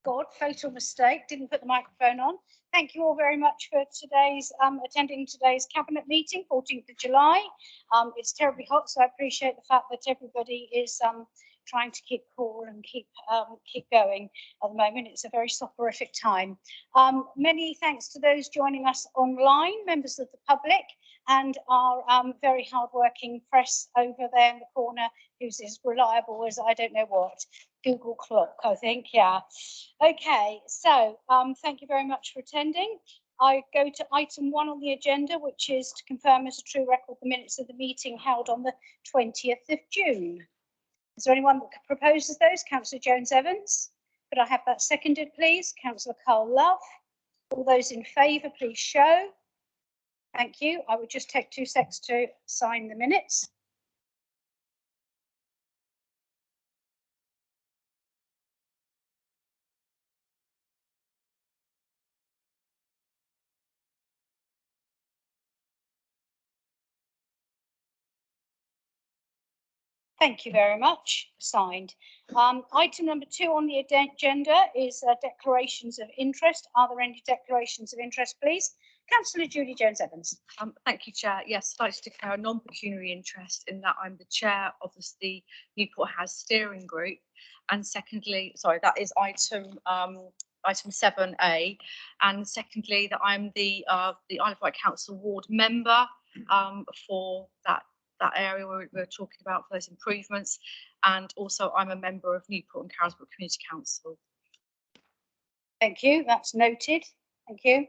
God, fatal mistake, didn't put the microphone on. Thank you all very much for today's attending today's cabinet meeting, 14th of July. It's terribly hot, so I appreciate the fact that everybody is trying to keep cool and keep going at the moment. It's a very soporific time. Many thanks to those joining us online, members of the public, and our very hard-working press over there in the corner, who's as reliable as I don't know what. Google clock, I think, yeah. Okay, so thank you very much for attending. I go to item 1 on the agenda, which is to confirm as a true record the minutes of the meeting held on the 20th of June. Is there anyone that proposes those? Councillor Jones-Evans. Could I have that seconded, please? Councillor Carl Love. All those in favour, please show. Thank you. I would just take 2 seconds to sign the minutes. Thank you very much. Signed. Item number 2 on the agenda is declarations of interest. Are there any declarations of interest, please? Councillor Julie Jones-Evans. Thank you, Chair. Yes, I'd like to declare a non-pecuniary interest in that I'm the chair of the Newport House steering group. And secondly, sorry, that is item 7A. And secondly, that I'm the Isle of Wight Council ward member for that area where we're talking about for those improvements, and also I'm a member of Newport and Carisbrooke Community Council. Thank you, that's noted. Thank you.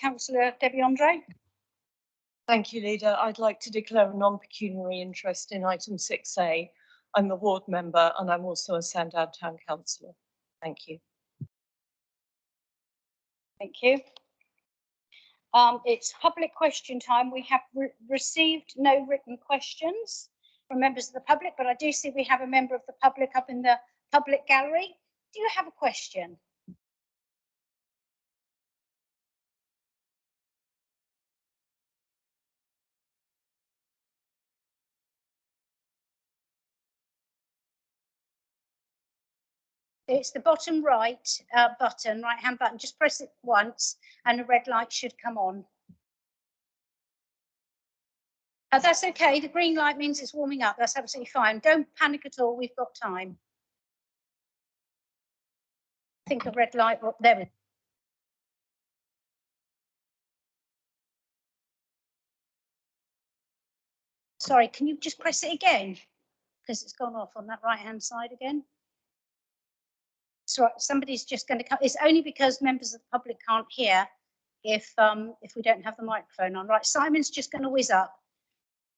Councillor Debbie Andre. Thank you, Leader. I'd like to declare a non-pecuniary interest in item 6A. I'm a ward member and I'm also a Sandown Town Councillor. Thank you. Thank you. It's public question time. We have received no written questions from members of the public, but I do see we have a member of the public up in the public gallery. Do you have a question? It's the bottom right button, right-hand button. Just press it once and a red light should come on. That's okay. The green light means it's warming up. That's absolutely fine. Don't panic at all. We've got time. I think a red light. Oh, there it is. Sorry, can you just press it again? Because it's gone off on that right-hand side again. So somebody's just going to come. It's only because members of the public can't hear if we don't have the microphone on. Right, Simon's just going to whiz up.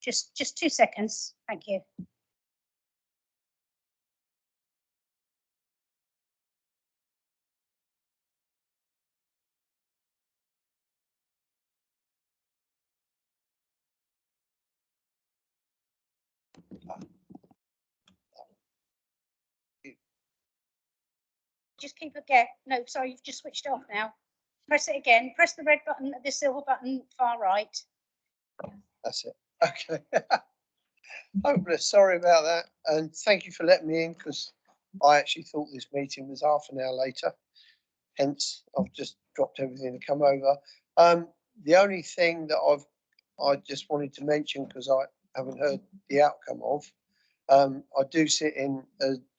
Just 2 seconds. Thank you. Just keep again. No, sorry, you've just switched off now. Press it again. Press the red button, the silver button, far right. That's it. Okay. Hopeless. Sorry about that. And thank you for letting me in, because I actually thought this meeting was half an hour later. Hence, I've just dropped everything to come over. The only thing that I just wanted to mention, because I haven't heard the outcome of, I do sit in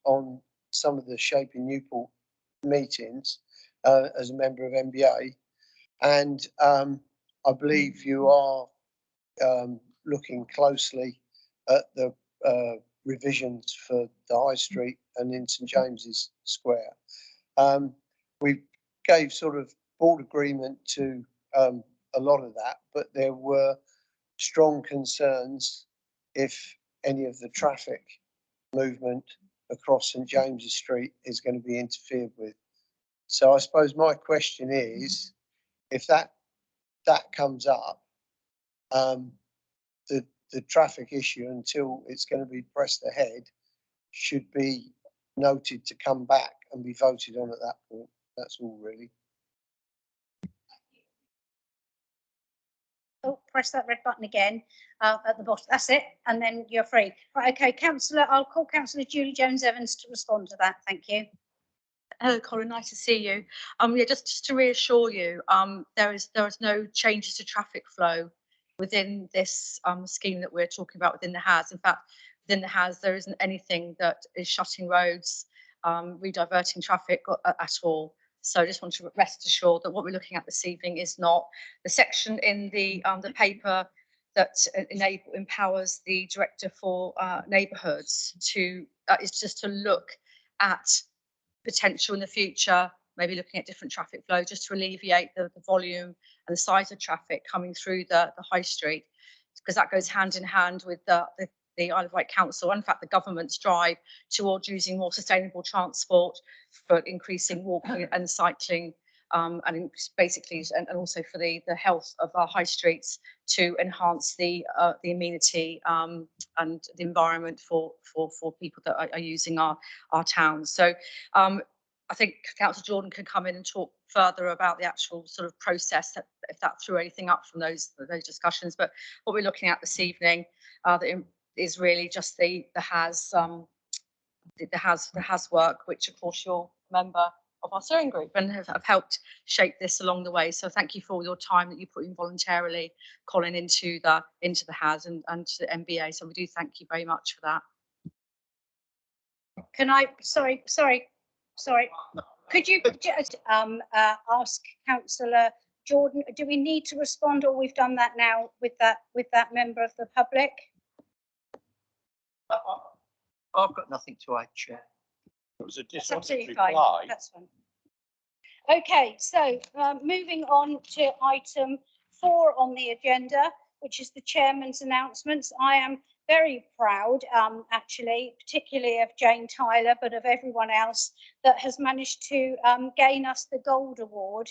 on some of the Shaping Newport meetings as a member of MBA, and I believe you are looking closely at the revisions for the High Street and in St James's Square. We gave sort of board agreement to a lot of that, but there were strong concerns if any of the traffic movement across St James's Street is going to be interfered with. So I suppose my question is, if that comes up, the traffic issue, until it's going to be pressed ahead, should be noted to come back and be voted on at that point. That's all really. Oh, press that red button again at the bottom. That's it, and then you're free. Right, okay, Councillor. I'll call Councillor Julie Jones-Evans to respond to that. Thank you. Hello, Colin. Nice to see you. Yeah, just to reassure you, there is no changes to traffic flow within this scheme that we're talking about within the HAS. In fact, within the HAS, there isn't anything that is shutting roads, rediverting traffic at all. So I just want to rest assured that what we're looking at this evening is not the section in the paper that empowers the director for neighbourhoods to is just to look at potential in the future, maybe looking at different traffic flow just to alleviate the volume and the size of traffic coming through the high street, because that goes hand in hand with the Isle of Wight Council, and in fact the government's drive towards using more sustainable transport for increasing walking and cycling, and basically and also for the health of our high streets to enhance the amenity and the environment for people that are using our towns. So I think Councillor Jordan can come in and talk further about the actual sort of process, if that threw anything up from those discussions. But what we're looking at this evening is really just the HAS work, which of course you're a member of our steering group and have helped shape this along the way. So thank you for all your time that you put in voluntarily, Colin, into the HAS and to the MBA. So we do thank you very much for that. Can I, sorry, could you just ask Councillor Jordan, do we need to respond, or we've done that now with that member of the public? I've got nothing to add, Chair. It was a That's dishonest absolutely reply. fine. That's fine. Okay, so moving on to item 4 on the agenda, which is the chairman's announcements. I am very proud, actually, particularly of Jane Tyler, but of everyone else that has managed to gain us the Gold Award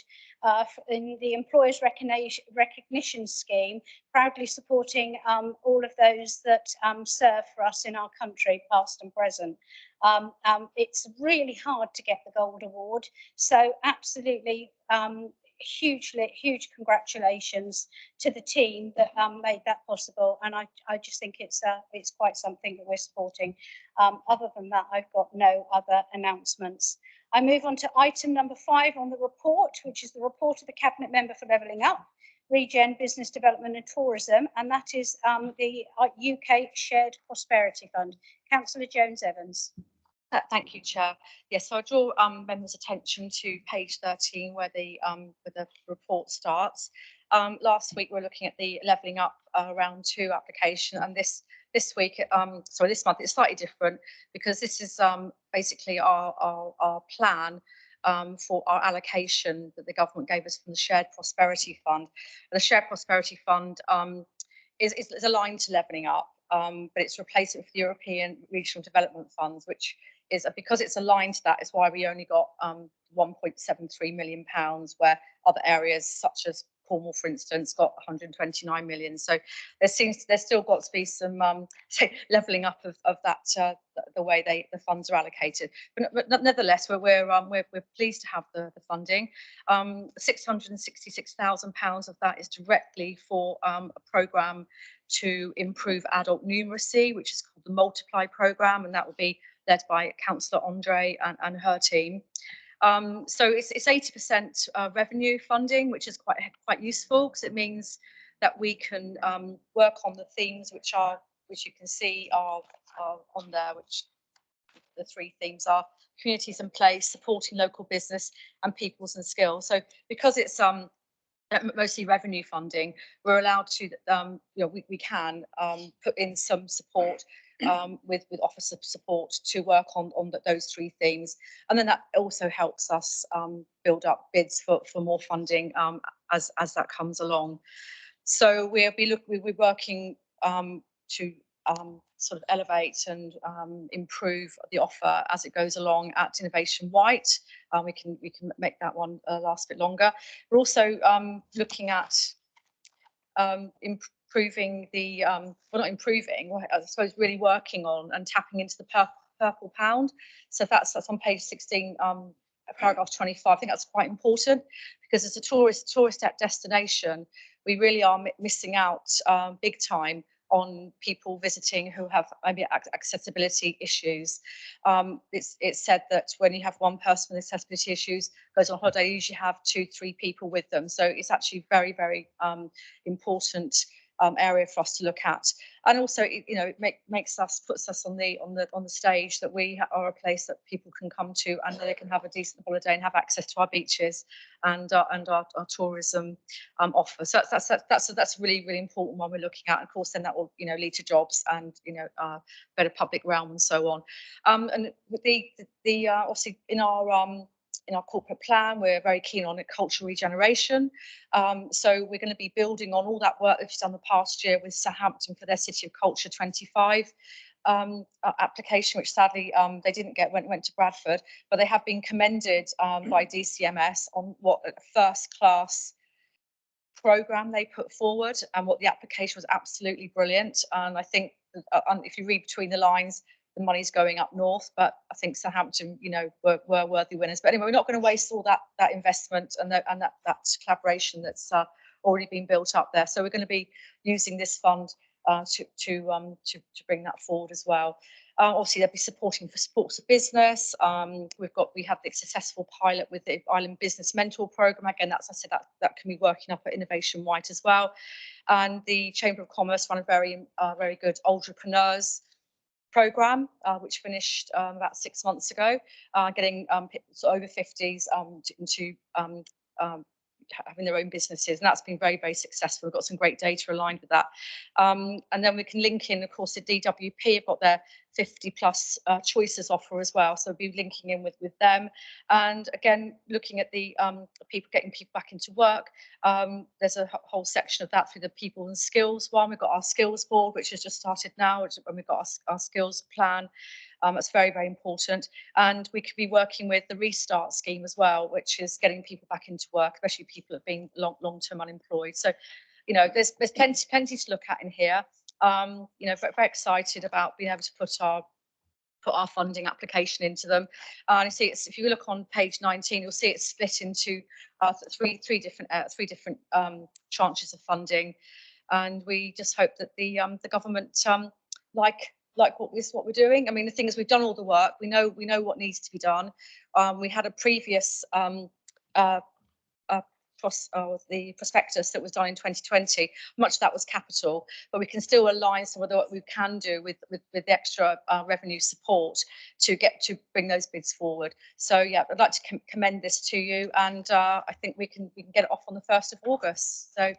in the Employers Recognition Scheme, proudly supporting all of those that serve for us in our country, past and present. It's really hard to get the Gold Award, so absolutely huge congratulations to the team that made that possible, and I just think it's quite something that we're supporting. Other than that, I've got no other announcements. I move on to item number 5 on the report, which is the report of the Cabinet Member for Levelling Up, Regen, Business Development and Tourism, and that is the UK Shared Prosperity Fund. Councillor Jones-Evans. Thank you, Chair. Yes, so I draw members' attention to page 13 where the report starts. Last week we were looking at the Levelling Up round 2 application, and this week, this month it's slightly different because this is basically our plan for our allocation that the government gave us from the Shared Prosperity Fund. The Shared Prosperity Fund is aligned to Levelling Up, but it's replacement for the European Regional Development Funds, which is because it's aligned to that is why we only got £1.73 million, where other areas such as Cornwall, for instance, got 129 million. So there's still got to be some levelling up of that the way the funds are allocated. But nevertheless, we're pleased to have the funding. £666,000 of that is directly for a programme to improve adult numeracy, which is called the Multiply programme, and that will be led by Councillor Andre and her team. So it's 80% revenue funding, which is quite useful because it means that we can work on the themes which you can see are on there, which the 3 themes are communities in place, supporting local business, and peoples and skills. So because it's mostly revenue funding, we're allowed to we can put in some support with officer support to work on those 3 themes, and then that also helps us build up bids for more funding as that comes along. So we're working to sort of elevate and improve the offer as it goes along at Innovation Wight. We can make that one last a bit longer. We're also looking at improving the not improving, I suppose really working on and tapping into the purple pound. So that's on page 16, paragraph 25. I think that's quite important because as a tourist destination, we really are missing out big time on people visiting who have maybe accessibility issues. It's said that when you have one person with accessibility issues goes on holiday, you usually have 2-3 people with them. So it's actually very, very important area for us to look at. And also, it puts us on the stage that we are a place that people can come to and they can have a decent holiday and have access to our beaches and our tourism offer. So that's a really, really important one we're looking at. And of course, then that will lead to jobs and better public realm and so on. And with the obviously in our corporate plan, we're very keen on cultural regeneration. So we're going to be building on all that work that we've done the past year with Southampton for their City of Culture 25 application, which sadly they didn't get, went to Bradford, but they have been commended by DCMS on what a first class programme they put forward, and what the application was absolutely brilliant. And I think if you read between the lines, the money's going up north, but I think Southampton, were worthy winners. But anyway, we're not going to waste all that investment and that collaboration that's already been built up there. So we're going to be using this fund to bring that forward as well. Obviously, they'll be supporting for sports of business. We have the successful pilot with the Island Business Mentor Programme. Again, that's, I said, that can be working up at Innovation Wight as well. And the Chamber of Commerce run a very good entrepreneurs programme, which finished about 6 months ago, getting over 50s into having their own businesses, and that's been very, very successful. We've got some great data aligned with that. And then we can link in, of course, the DWP have got their 50+ choices offer as well, so we'll be linking in with them. And again, looking at the getting people back into work, there's a whole section of that through the people and skills one. We've got our skills board, which has just started now, and we've got our skills plan. That's very, very important. And we could be working with the Restart scheme as well, which is getting people back into work, especially people that have been long-term unemployed. So, there's plenty to look at in here. Very, very excited about being able to put our funding application into them. And you see, if you look on page 19, you'll see it's split into three different tranches of funding. And we just hope that the government like what we're doing. I mean, the thing is, we've done all the work. We know what needs to be done. We had a previous the prospectus that was done in 2020. Much of that was capital, but we can still align some of what we can do with the extra revenue support to bring those bids forward. So yeah, I'd like to commend this to you, and I think we can get it off on the 1st of August. So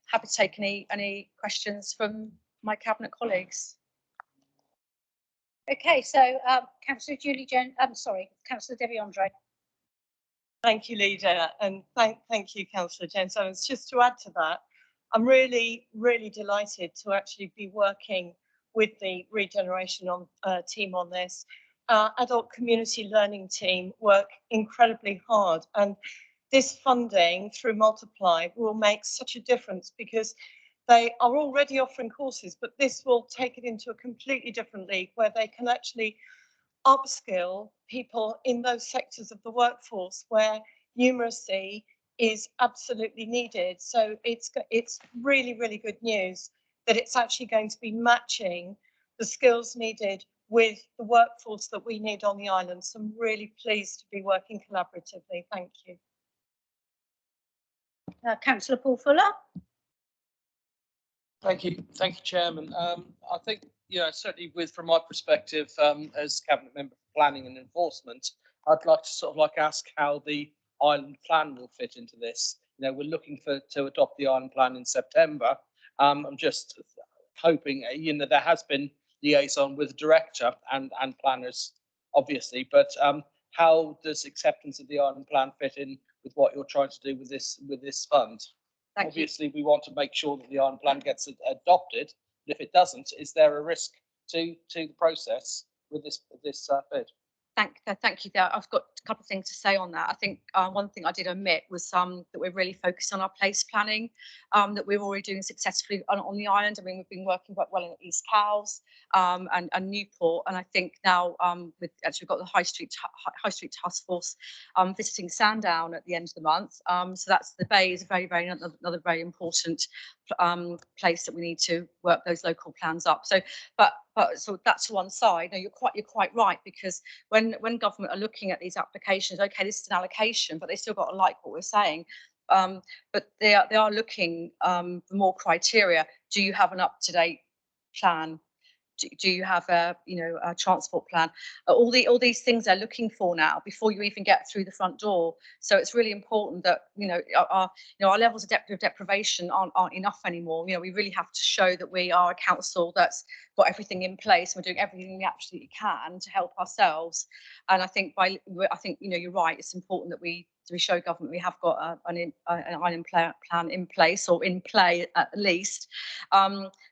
happy to take any questions from my cabinet colleagues. Okay, so Councillor Councillor Debbie Andre. Thank you, Leader, and thank you, Councillor James. So it's just to add to that, I'm really, really delighted to actually be working with the Regeneration team on this. Adult community learning team work incredibly hard, and this funding through Multiply will make such a difference because they are already offering courses, but this will take it into a completely different league where they can actually upskill people in those sectors of the workforce where numeracy is absolutely needed. So it's really, really good news that it's actually going to be matching the skills needed with the workforce that we need on the island. So I'm really pleased to be working collaboratively. Thank you. Councillor Paul Fuller. Thank you, Chairman. I think, certainly from my perspective as Cabinet Member for Planning and Enforcement, I'd like to ask how the island plan will fit into this. We're looking to adopt the island plan in September. I'm just hoping, there has been liaison with the director and planners, obviously, but how does acceptance of the island plan fit in with what you're trying to do with this fund? Obviously, we want to make sure that the island plan gets adopted. If it doesn't, is there a risk to the process with this bid? Thank you. There, I've got a couple of things to say on that. I think one thing I did omit was that we're really focused on our place planning, that we're already doing successfully on the island. I mean, we've been working quite well in East Cowes and Newport, and I think now we've got the High Street Task Force visiting Sandown at the end of the month. So that's the Bay is another very important place that we need to work those local plans up. So, but so that's one side. No, you're quite right, because when government are looking at these applications, okay, this is an allocation, but they still got to like what we're saying. But they are looking for more criteria. Do you have an up-to-date plan? Do you have a transport plan? All these things they're looking for now before you even get through the front door. So it's really important that our levels of deprivation aren't enough anymore. We really have to show that we are a council that's got everything in place. We're doing everything we absolutely can to help ourselves. And I think you're right. It's important that we show government we have got an island plan in place, or in play at least,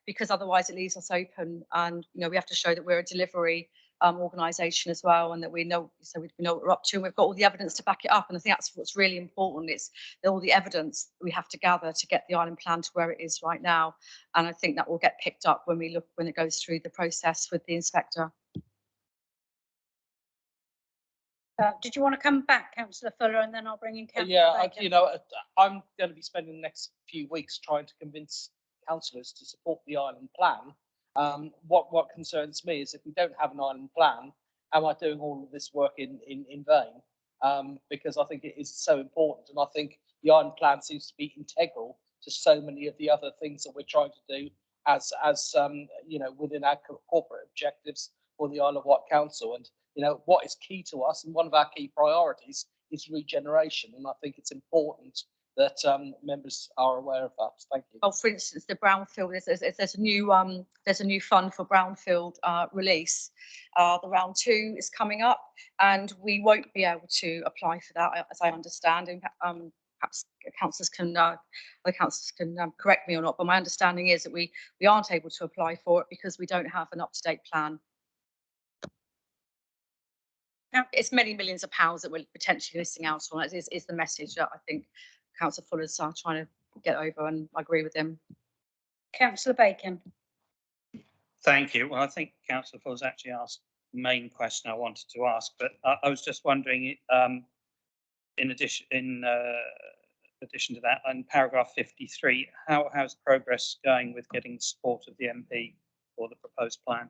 because otherwise it leaves us open. And we have to show that we're a delivery organisation as well, and that we know what we're up to, and we've got all the evidence to back it up. And I think that's what's really important. It's all the evidence we have to gather to get the island plan to where it is right now. And I think that will get picked up when it goes through the process with the inspector. Did you want to come back, Councillor Fuller, and then I'll bring in Councillor Yeah, Bacon? I'm going to be spending the next few weeks trying to convince councillors to support the island plan. What concerns me is if we don't have an island plan, am I doing all of this work in vain? Because I think it is so important, and I think the island plan seems to be integral to so many of the other things that we're trying to do as within our corporate objectives for the Isle of Wight Council. And what is key to us, and one of our key priorities, is regeneration, and I think it's important that members are aware of that. Thank you. Well, for instance, the brownfield, there's a new fund for brownfield release. The round 2 is coming up, and we won't be able to apply for that, as I understand. And perhaps councillors can correct me or not, but my understanding is that we aren't able to apply for it because we don't have an up-to-date plan. It's many millions of pounds that we're potentially missing out on. Is the message that I think Councillor Fuller's trying to get over, and I agree with him. Councillor Bacon. Thank you. Well, I think Councillor Fuller's actually asked the main question I wanted to ask, but I was just wondering, in addition to that, in paragraph 53, how's progress going with getting the support of the MP for the proposed plan?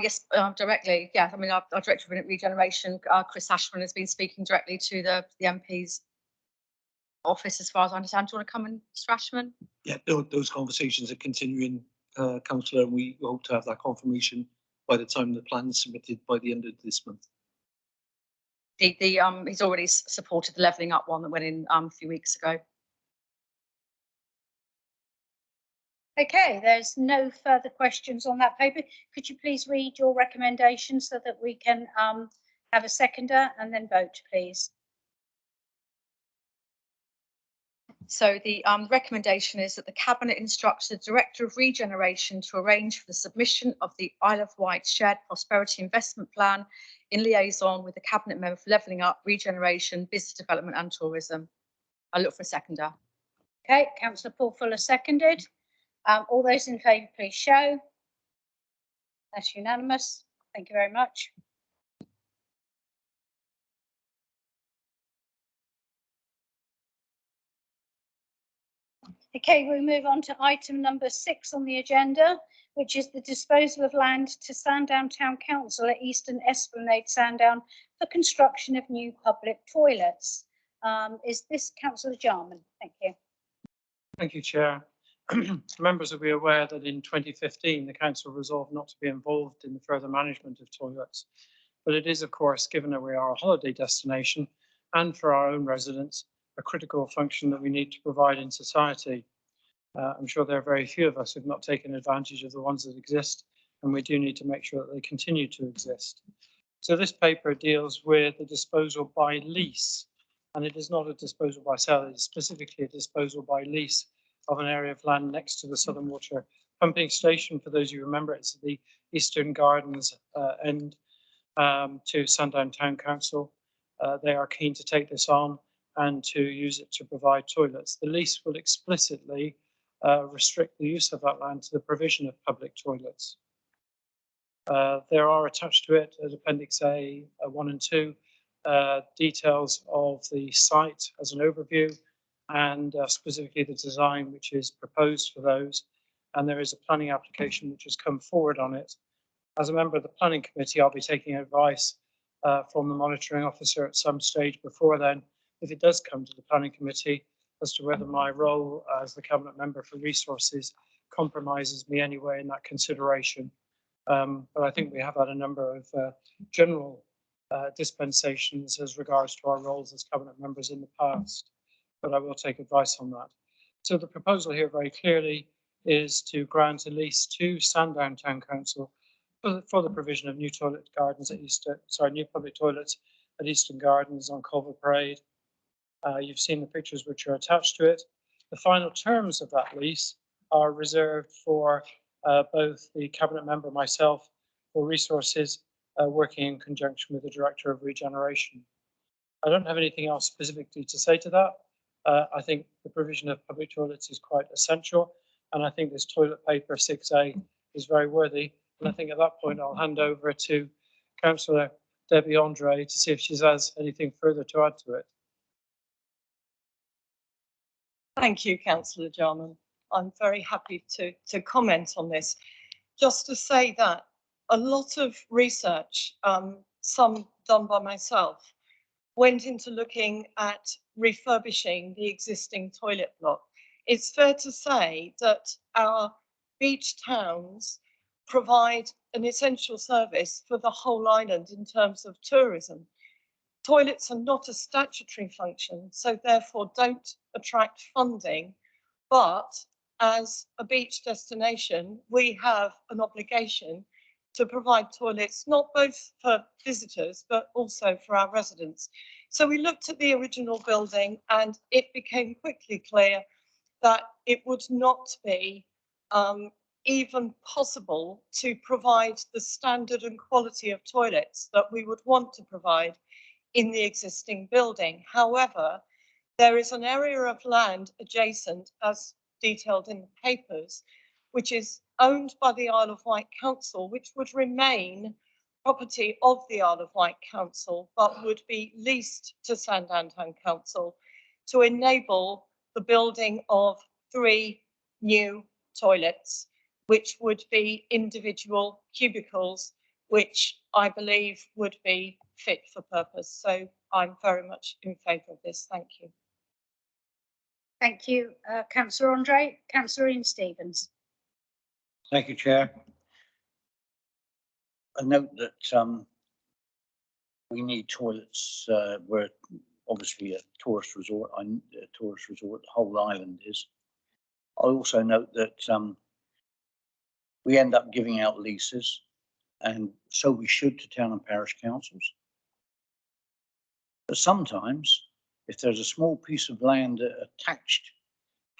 Yes, directly. Yeah, I mean, our Director of Regeneration, Chris Ashman, has been speaking directly to the MP's office, as far as I understand. Do you want to come in, Mr. Ashman? Yeah, those conversations are continuing, Councillor, and we hope to have that confirmation by the time the plan is submitted by the end of this month. He's already supported the levelling up one that went in a few weeks ago. Okay, there's no further questions on that paper. Could you please read your recommendation so that we can have a seconder and then vote, please? So the recommendation is that the Cabinet instructs the Director of Regeneration to arrange for the submission of the Isle of Wight Shared Prosperity Investment Plan in liaison with the Cabinet Member for Levelling Up, Regeneration, Business Development and Tourism. I look for a seconder. Okay, Councillor Paul Fuller seconded. All those in favour, please show. That's unanimous. Thank you very much. Okay, we move on to item number 6 on the agenda, which is the disposal of land to Sandown Town Council at Eastern Esplanade, Sandown, for construction of new public toilets. Is this Councillor Jarman? Thank you. Thank you, Chair. Members will be aware that in 2015, the Council resolved not to be involved in the further management of toilets. But it is, of course, given that we are a holiday destination and for our own residents, a critical function that we need to provide in society. I'm sure there are very few of us who have not taken advantage of the ones that exist, and we do need to make sure that they continue to exist. So this paper deals with the disposal by lease, and it is not a disposal by sale, it is specifically a disposal by lease of an area of land next to the Southern Water Pumping Station. For those of you who remember, it's the Eastern Gardens end to Sandown Town Council. They are keen to take this on and to use it to provide toilets. The lease will explicitly restrict the use of that land to the provision of public toilets. There are attached to it as Appendix A 1 and 2 details of the site as an overview and specifically the design which is proposed for those. And there is a planning application which has come forward on it. As a member of the planning committee, I'll be taking advice from the monitoring officer at some stage before then, if it does come to the planning committee, as to whether my role as the cabinet member for resources compromises me anyway in that consideration. But I think we have had a number of general dispensations as regards to our roles as cabinet members in the past, but I will take advice on that. So the proposal here very clearly is to grant a lease to Sandown Town Council for the provision of new toilet gardens at new public toilets at Eastern Gardens on Culver Parade. You've seen the pictures which are attached to it. The final terms of that lease are reserved for both the cabinet member, myself, for resources working in conjunction with the Director of Regeneration. I don't have anything else specifically to say to that. I think the provision of public toilets is quite essential, and I think this toilet paper 6A is very worthy. And I think at that point I'll hand over to Councillor Debbie Andre to see if she has anything further to add to it. Thank you, Councillor Jarman. I'm very happy to comment on this. Just to say that a lot of research, some done by myself, went into looking at refurbishing the existing toilet block. It's fair to say that our beach towns provide an essential service for the whole island in terms of tourism. Toilets are not a statutory function, so therefore don't attract funding, but as a beach destination, we have an obligation to provide toilets, not both for visitors, but also for our residents. So we looked at the original building and it became quickly clear that it would not be even possible to provide the standard and quality of toilets that we would want to provide in the existing building. However, there is an area of land adjacent, as detailed in the papers, which is owned by the Isle of Wight Council, which would remain property of the Isle of Wight Council, but would be leased to Sandown Town Council to enable the building of 3 new toilets, which would be individual cubicles, which I believe would be fit for purpose. So I'm very much in favour of this. Thank you. Thank you, Councillor Andre. Councillor Ian Stevens. Thank you, Chair. I note that we need toilets. We're obviously a tourist resort. The whole island is. I also note that we end up giving out leases, and so we should to town and parish councils. But sometimes, if there's a small piece of land attached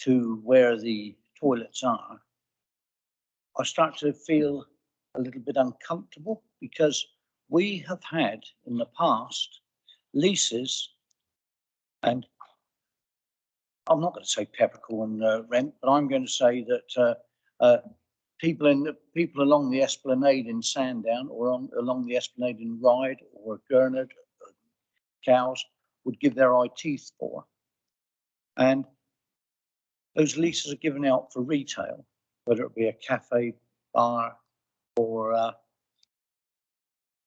to where the toilets are, I start to feel a little bit uncomfortable, because we have had in the past leases, and I'm not going to say peppercorn rent, but I'm going to say that people along the Esplanade in Sandown, or along the Esplanade in Ryde or Gurnard, Cowes, would give their eye teeth for. And those leases are given out for retail, whether it be a cafe, bar, or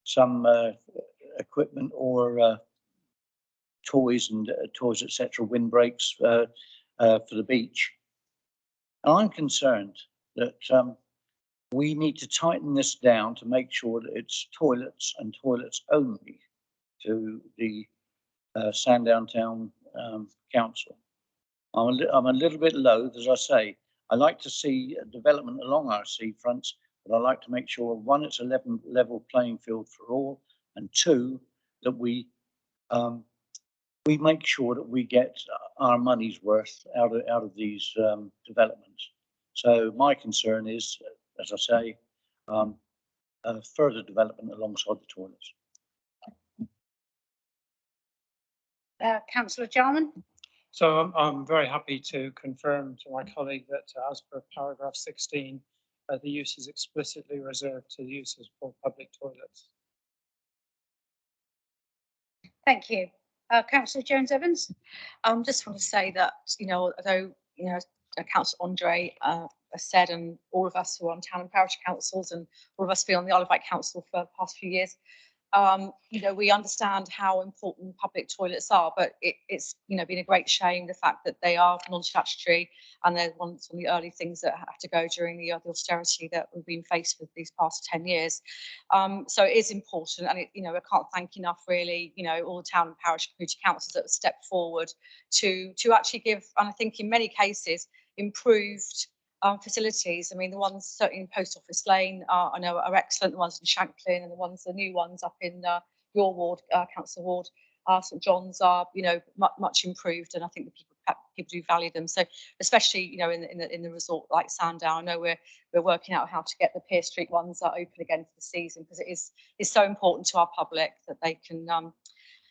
some equipment, or toys and etc., windbreaks for the beach. And I'm concerned that we need to tighten this down to make sure that it's toilets and toilets only to the Sandown Town Council. I'm a little bit loath, as I say. I like to see a development along our seafronts, but I like to make sure, one, it's a level playing field for all, and two, that we make sure that we get our money's worth out of these developments. So my concern is, as I say, further development alongside the toilets. Councillor Jarman? So I'm very happy to confirm to my colleague that as per paragraph 16, the use is explicitly reserved to the uses for public toilets. Thank you. Councillor Jones-Evans? Just want to say that, although, Councillor Andre has said, and all of us who are on town and parish councils, and all of us been on the Isle of Wight Council for the past few years, we understand how important public toilets are, but it's been a great shame the fact that they are non-statutory, and they're one of the early things that have to go during the austerity that we've been faced with these past 10 years. So it is important, and I can't thank enough really, all the town and parish community councils that have stepped forward to actually give, and I think in many cases, improved facilities. I mean, the ones certainly in Post Office Lane I know are excellent. The ones in Shanklin and the new ones up in your ward, Council Ward, St John's are much improved, and I think the people do value them. So especially in the resort like Sandown, I know we're working out how to get the Pier Street ones open again for the season, because it is so important to our public that they can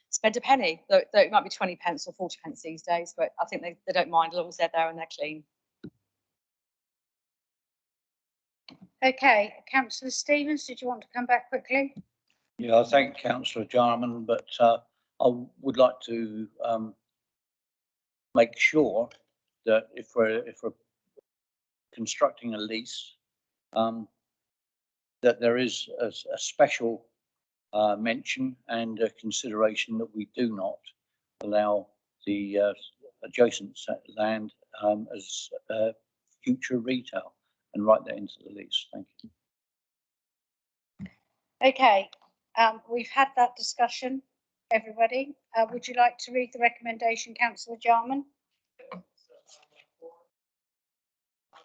spend a penny. Though it might be 20 pence or 40 pence these days, but I think they don't mind as long as they're there and they're clean. Okay, Councillor Stevens, did you want to come back quickly? Yeah, I thank Councillor Jarman, but I would like to make sure that if we're constructing a lease, that there is a special mention and a consideration that we do not allow the adjacent land as future retail, and write that into the lease. Thank you. Okay, we've had that discussion, everybody. Would you like to read the recommendation, Councillor Jarman?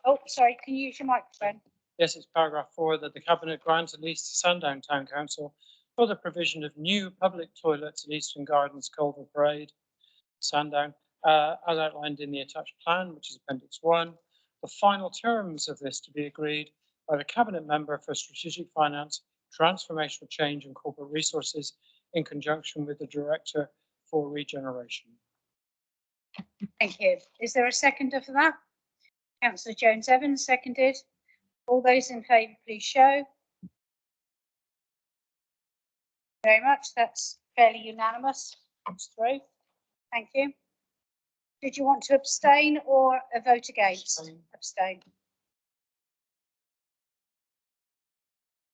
Oh, sorry, can you use your microphone? Yes, it's paragraph 4 that the Cabinet grants a lease to Sandown Town Council for the provision of new public toilets at Eastern Gardens, Culver Parade, Sandown, as outlined in the attached plan, which is Appendix 1. The final terms of this to be agreed by the Cabinet Member for Strategic Finance, Transformational Change and Corporate Resources in conjunction with the Director for Regeneration. Thank you. Is there a seconder for that? Councillor Jones-Evans, seconded. All those in favour, please show. Very much. That's fairly unanimous. It's through. Thank you. Did you want to abstain or a vote against? Abstain.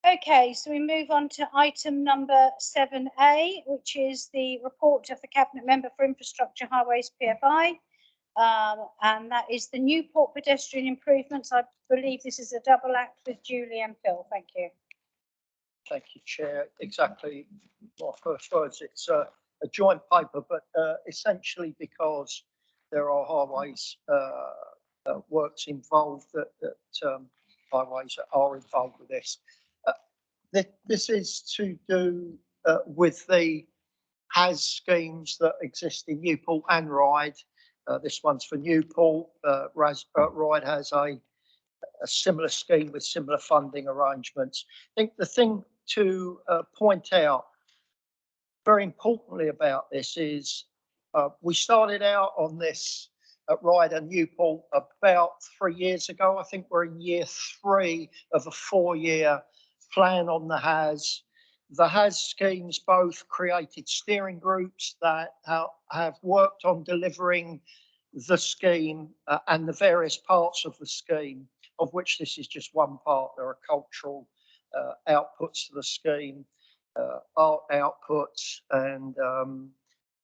Okay, so we move on to item number 7A, which is the report of the Cabinet Member for Infrastructure, Highways, PFI. And that is the Newport pedestrian improvements. I believe this is a double act with Julie and Phil. Thank you. Thank you, Chair. Exactly my first words. It's a joint paper, but essentially because there are highways works involved that highways are involved with this. This is to do with the HAS schemes that exist in Newport and Ryde. This one's for Newport. Ryde has a similar scheme with similar funding arrangements. I think the thing to point out very importantly about this is we started out on this at Ryde and Newport about 3 years ago. I think we're in year 3 of a 4-year plan on the HAS. The HAS schemes both created steering groups that have worked on delivering the scheme and the various parts of the scheme, of which this is just one part. There are cultural outputs to the scheme, art outputs, and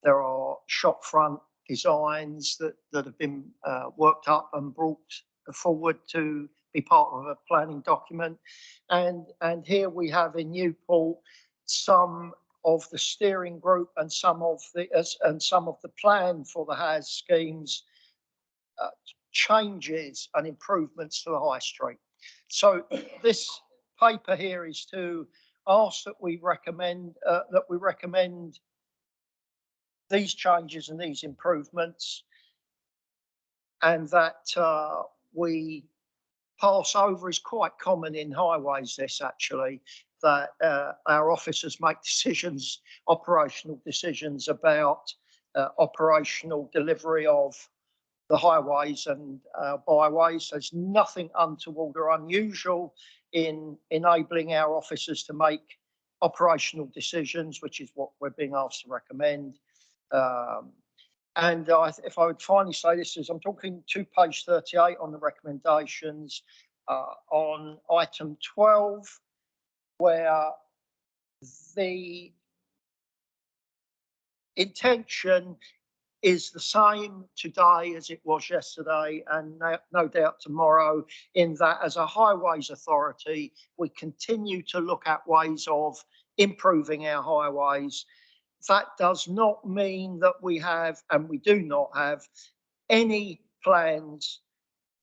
there are shopfront designs that have been worked up and brought forward to be part of a planning document. And here we have in Newport some of the steering group and some of the plan for the HAS schemes changes and improvements to the high street. So this paper here is to ask that we recommend these changes and these improvements, and that we pass over. Is quite common in highways, this actually, that our officers make decisions, operational decisions about operational delivery of the highways and byways. There's nothing untoward or unusual in enabling our officers to make operational decisions, which is what we're being asked to recommend. And if I would finally say this, is I'm talking to page 38 on the recommendations on item 12, where the intention is the same today as it was yesterday, and no doubt tomorrow, in that as a highways authority, we continue to look at ways of improving our highways. That does not mean that we have, and we do not have, any plans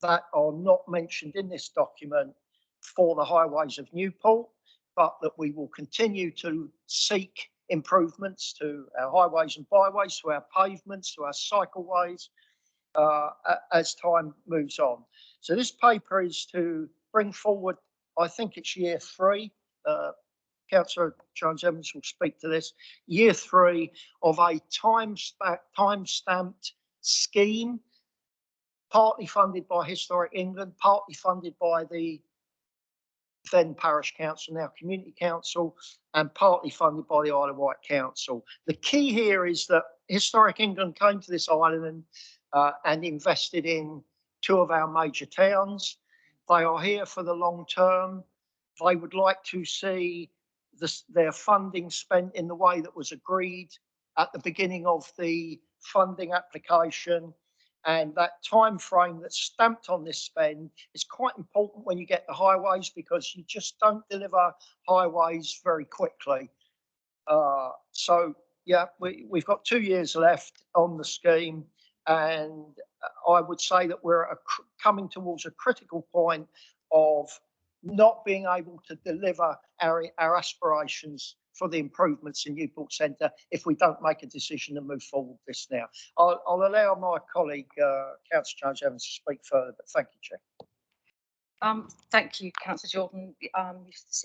that are not mentioned in this document for the highways of Newport, but that we will continue to seek improvements to our highways and byways, to our pavements, to our cycleways, as time moves on. So this paper is to bring forward, I think it's year 3, Councillor Jones-Evans will speak to this, year 3 of a time-stamped scheme, partly funded by Historic England, partly funded by the then Parish Council, now Community Council, and partly funded by the Isle of Wight Council. The key here is that Historic England came to this island and invested in 2 of our major towns. They are here for the long term. They would like to see their funding spent in the way that was agreed at the beginning of the funding application. And that time frame that's stamped on this spend is quite important when you get the highways, because you just don't deliver highways very quickly. So yeah, we've got 2 years left on the scheme, and I would say that we're coming towards a critical point of not being able to deliver our aspirations for the improvements in Newport Centre if we don't make a decision to move forward with this now. I'll allow my colleague, Councillor Jones-Evans, to speak further, but thank you, Chair. Thank you, Councillor Jordan. You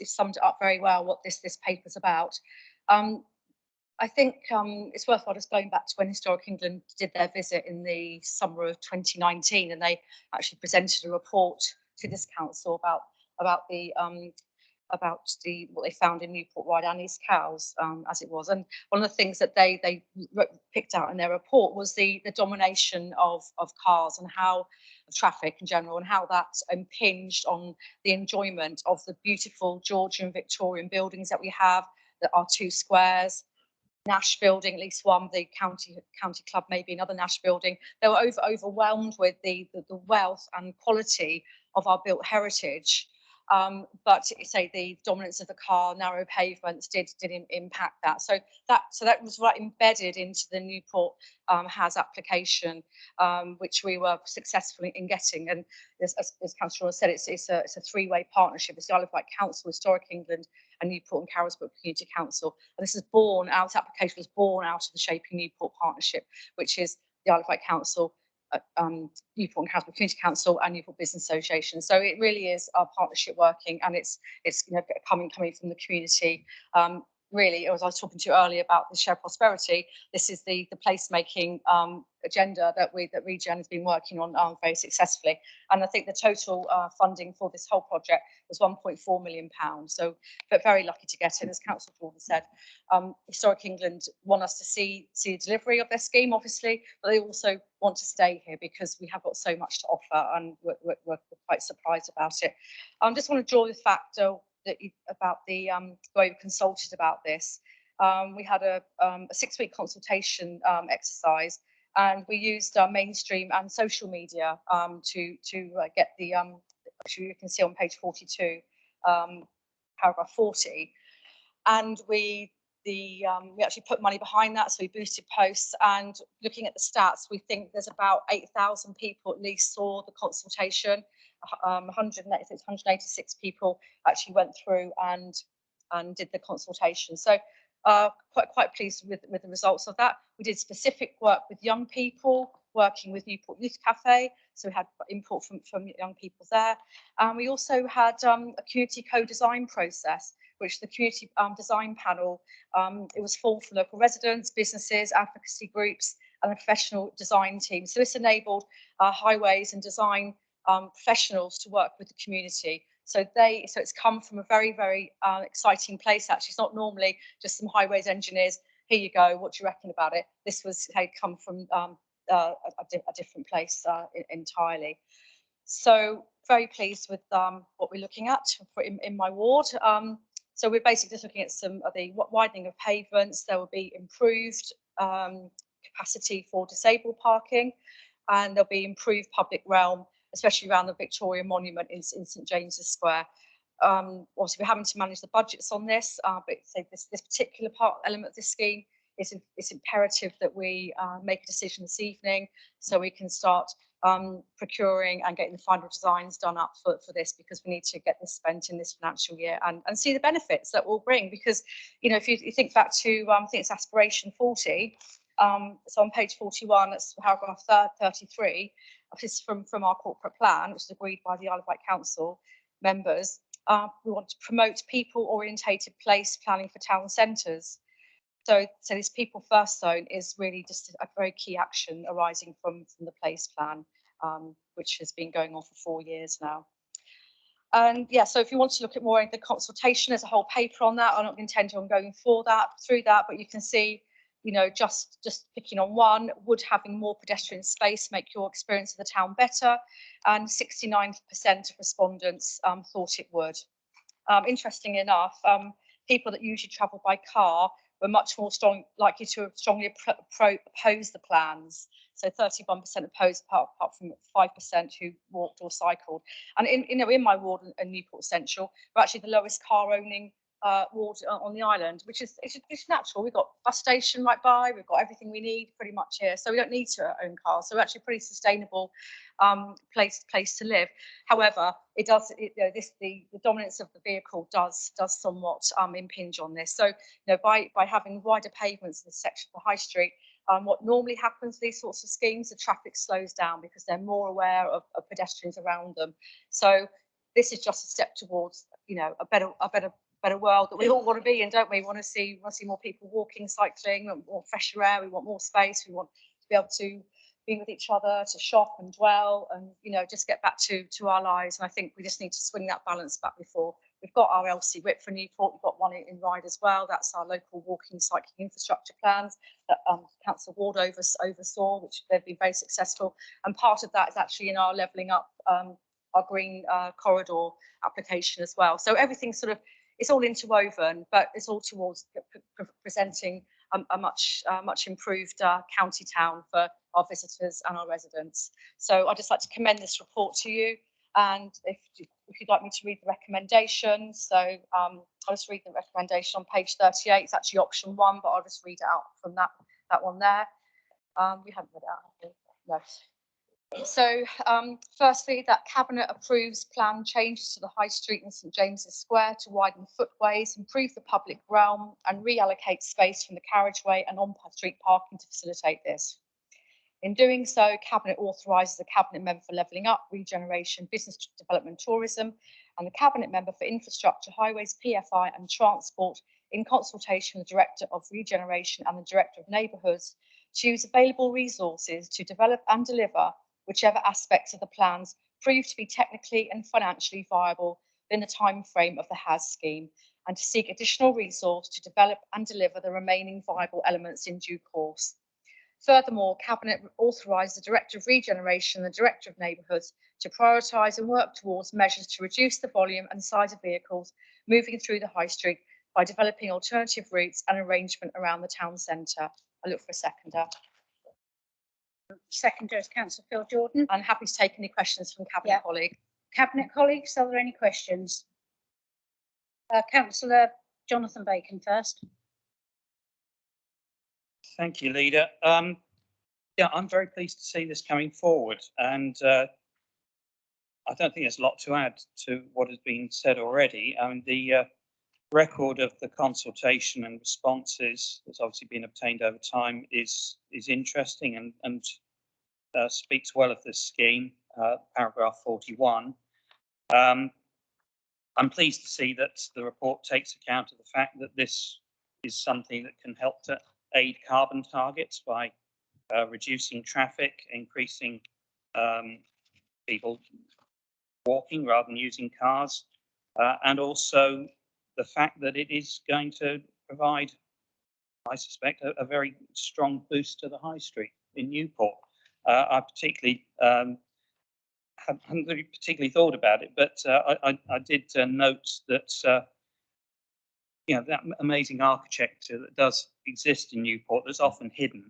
summed it up very well what this paper's about. I think it's worthwhile just going back to when Historic England did their visit in the summer of 2019, and they actually presented a report to this council about what they found in Newport, Widen and East Cowes, as it was. And one of the things that they picked out in their report was the domination of cars and how traffic in general, and how that impinged on the enjoyment of the beautiful Georgian Victorian buildings that we have, that are 2 squares. Nash building, at least one, the county club, maybe another Nash building. They were overwhelmed with the wealth and quality of our built heritage. But say the dominance of the car, narrow pavements did impact that. So that was right embedded into the Newport HAS application, which we were successful in getting. And as Councillor said, it's a 3-way partnership. It's the Isle of Wight Council, Historic England, and Newport and Carisbrooke Community Council. And this application was born out of the Shaping Newport partnership, which is the Isle of Wight Council, Newport and Carisbrooke Community Council, and Newport Business Association. So it really is our partnership working, and it's coming from the community. Really, as I was talking to you earlier about the shared prosperity, this is the placemaking agenda that Regen has been working on very successfully. And I think the total funding for this whole project was £1.4 million. So, but very lucky to get it. As Councillor Jordan said, Historic England want us to see the delivery of their scheme, obviously, but they also want to stay here because we have got so much to offer, and we're quite surprised about it. I just want to draw the fact about the way we consulted about this. We had a 6-week consultation exercise, and we used mainstream and social media to get the actually you can see on page 42, paragraph 40, and we actually put money behind that, so we boosted posts. And looking at the stats, we think there's about 8,000 people at least saw the consultation. 186 people actually went through and did the consultation. So quite pleased with the results of that. We did specific work with young people, working with Newport Youth Cafe, so we had input from young people there. And we also had a community co-design process which is the community design panel. It was full for local residents, businesses, advocacy groups, and the professional design team. So this enabled highways and design professionals to work with the community. So it's come from a very, very exciting place. Actually, it's not normally just some highways engineers. Here you go. What do you reckon about it? This had come from a different place entirely. So very pleased with what we're looking at in my ward. So we're basically just looking at some of the widening of pavements. There will be improved capacity for disabled parking, and there'll be improved public realm, especially around the Victoria Monument in St James's Square. Obviously, we're having to manage the budgets on this, but this particular element of this scheme it's imperative that we make a decision this evening so we can start procuring and getting the final designs done up for this, because we need to get this spent in this financial year and see the benefits that will bring. Because, you know, if you think back to, I think it's aspiration 40, so on page 41, that's paragraph 33, this is from our corporate plan, which is agreed by the Isle of Wight Council members. We want to promote people-orientated place planning for town centres. So this people first zone is really just a very key action arising from the place plan, which has been going on for 4 years now. And yeah, so if you want to look at more in the consultation, there's a whole paper on that. I'm not intending on going through that, but you can see, you know, just picking on one, would having more pedestrian space make your experience of the town better? And 69% of respondents thought it would. Interesting enough, people that usually travel by car were much more likely to strongly oppose the plans. So 31% opposed, apart from 5% who walked or cycled. And in my ward in Newport Central, we're actually the lowest car owning ward on the island, which is it's natural. We've got a bus station right by, we've got everything we need pretty much here, so we don't need to own cars. So we're actually a pretty sustainable place to live. However, the dominance of the vehicle does somewhat impinge on this. So, you know, by having wider pavements in this section of the high street, what normally happens with these sorts of schemes, the traffic slows down because they're more aware of pedestrians around them. So this is just a step towards, you know, a better world that we all want to be in, don't we? We want to see more people walking, cycling, we want more fresher air, we want more space, we want to be able to be with each other, to shop and dwell, and, you know, just get back to our lives. And I think we just need to swing that balance back before. We've got our LC WIP for Newport, we've got one in Ryde as well. That's our local walking cycling infrastructure plans that Councillor Ward oversaw, which they've been very successful. And part of that is actually in our levelling up our green corridor application as well. So everything sort of, it's all interwoven, but it's all towards presenting a much improved county town for our visitors and our residents. So I'd just like to commend this report to you. And if you'd like me to read the recommendation, so I'll just read the recommendation on page 38. It's actually option 1, but I'll just read it out from that one there. We haven't read it out, have we? No. So firstly, that Cabinet approves plan changes to the High Street and St James's Square to widen footways, improve the public realm and reallocate space from the carriageway and on-street parking to facilitate this. In doing so, Cabinet authorises the Cabinet Member for Levelling Up, Regeneration, Business Development, Tourism and the Cabinet Member for Infrastructure, Highways, PFI and Transport, in consultation with the Director of Regeneration and the Director of Neighbourhoods, to use available resources to develop and deliver whichever aspects of the plans prove to be technically and financially viable within the time frame of the HAS scheme, and to seek additional resource to develop and deliver the remaining viable elements in due course. Furthermore, Cabinet authorises the Director of Regeneration and the Director of Neighbourhoods to prioritise and work towards measures to reduce the volume and size of vehicles moving through the High Street by developing alternative routes and arrangement around the town centre. I look for a seconder. Seconder is Councillor Phil Jordan. I'm happy to take any questions from Cabinet colleagues. Cabinet colleagues, are there any questions? Councillor Jonathan Bacon first. Thank you, Leader. Yeah, I'm very pleased to see this coming forward, and I don't think there's a lot to add to what has been said already. I mean, the record of the consultation and responses that's obviously been obtained over time is interesting and speaks well of this scheme, paragraph 41. I'm pleased to see that the report takes account of the fact that this is something that can help to aid carbon targets by reducing traffic, increasing people walking rather than using cars, and also the fact that it is going to provide, I suspect, a very strong boost to the high street in Newport. I particularly hadn't really particularly thought about it, but I did note that you know, that amazing architecture that does exist in Newport that's often hidden.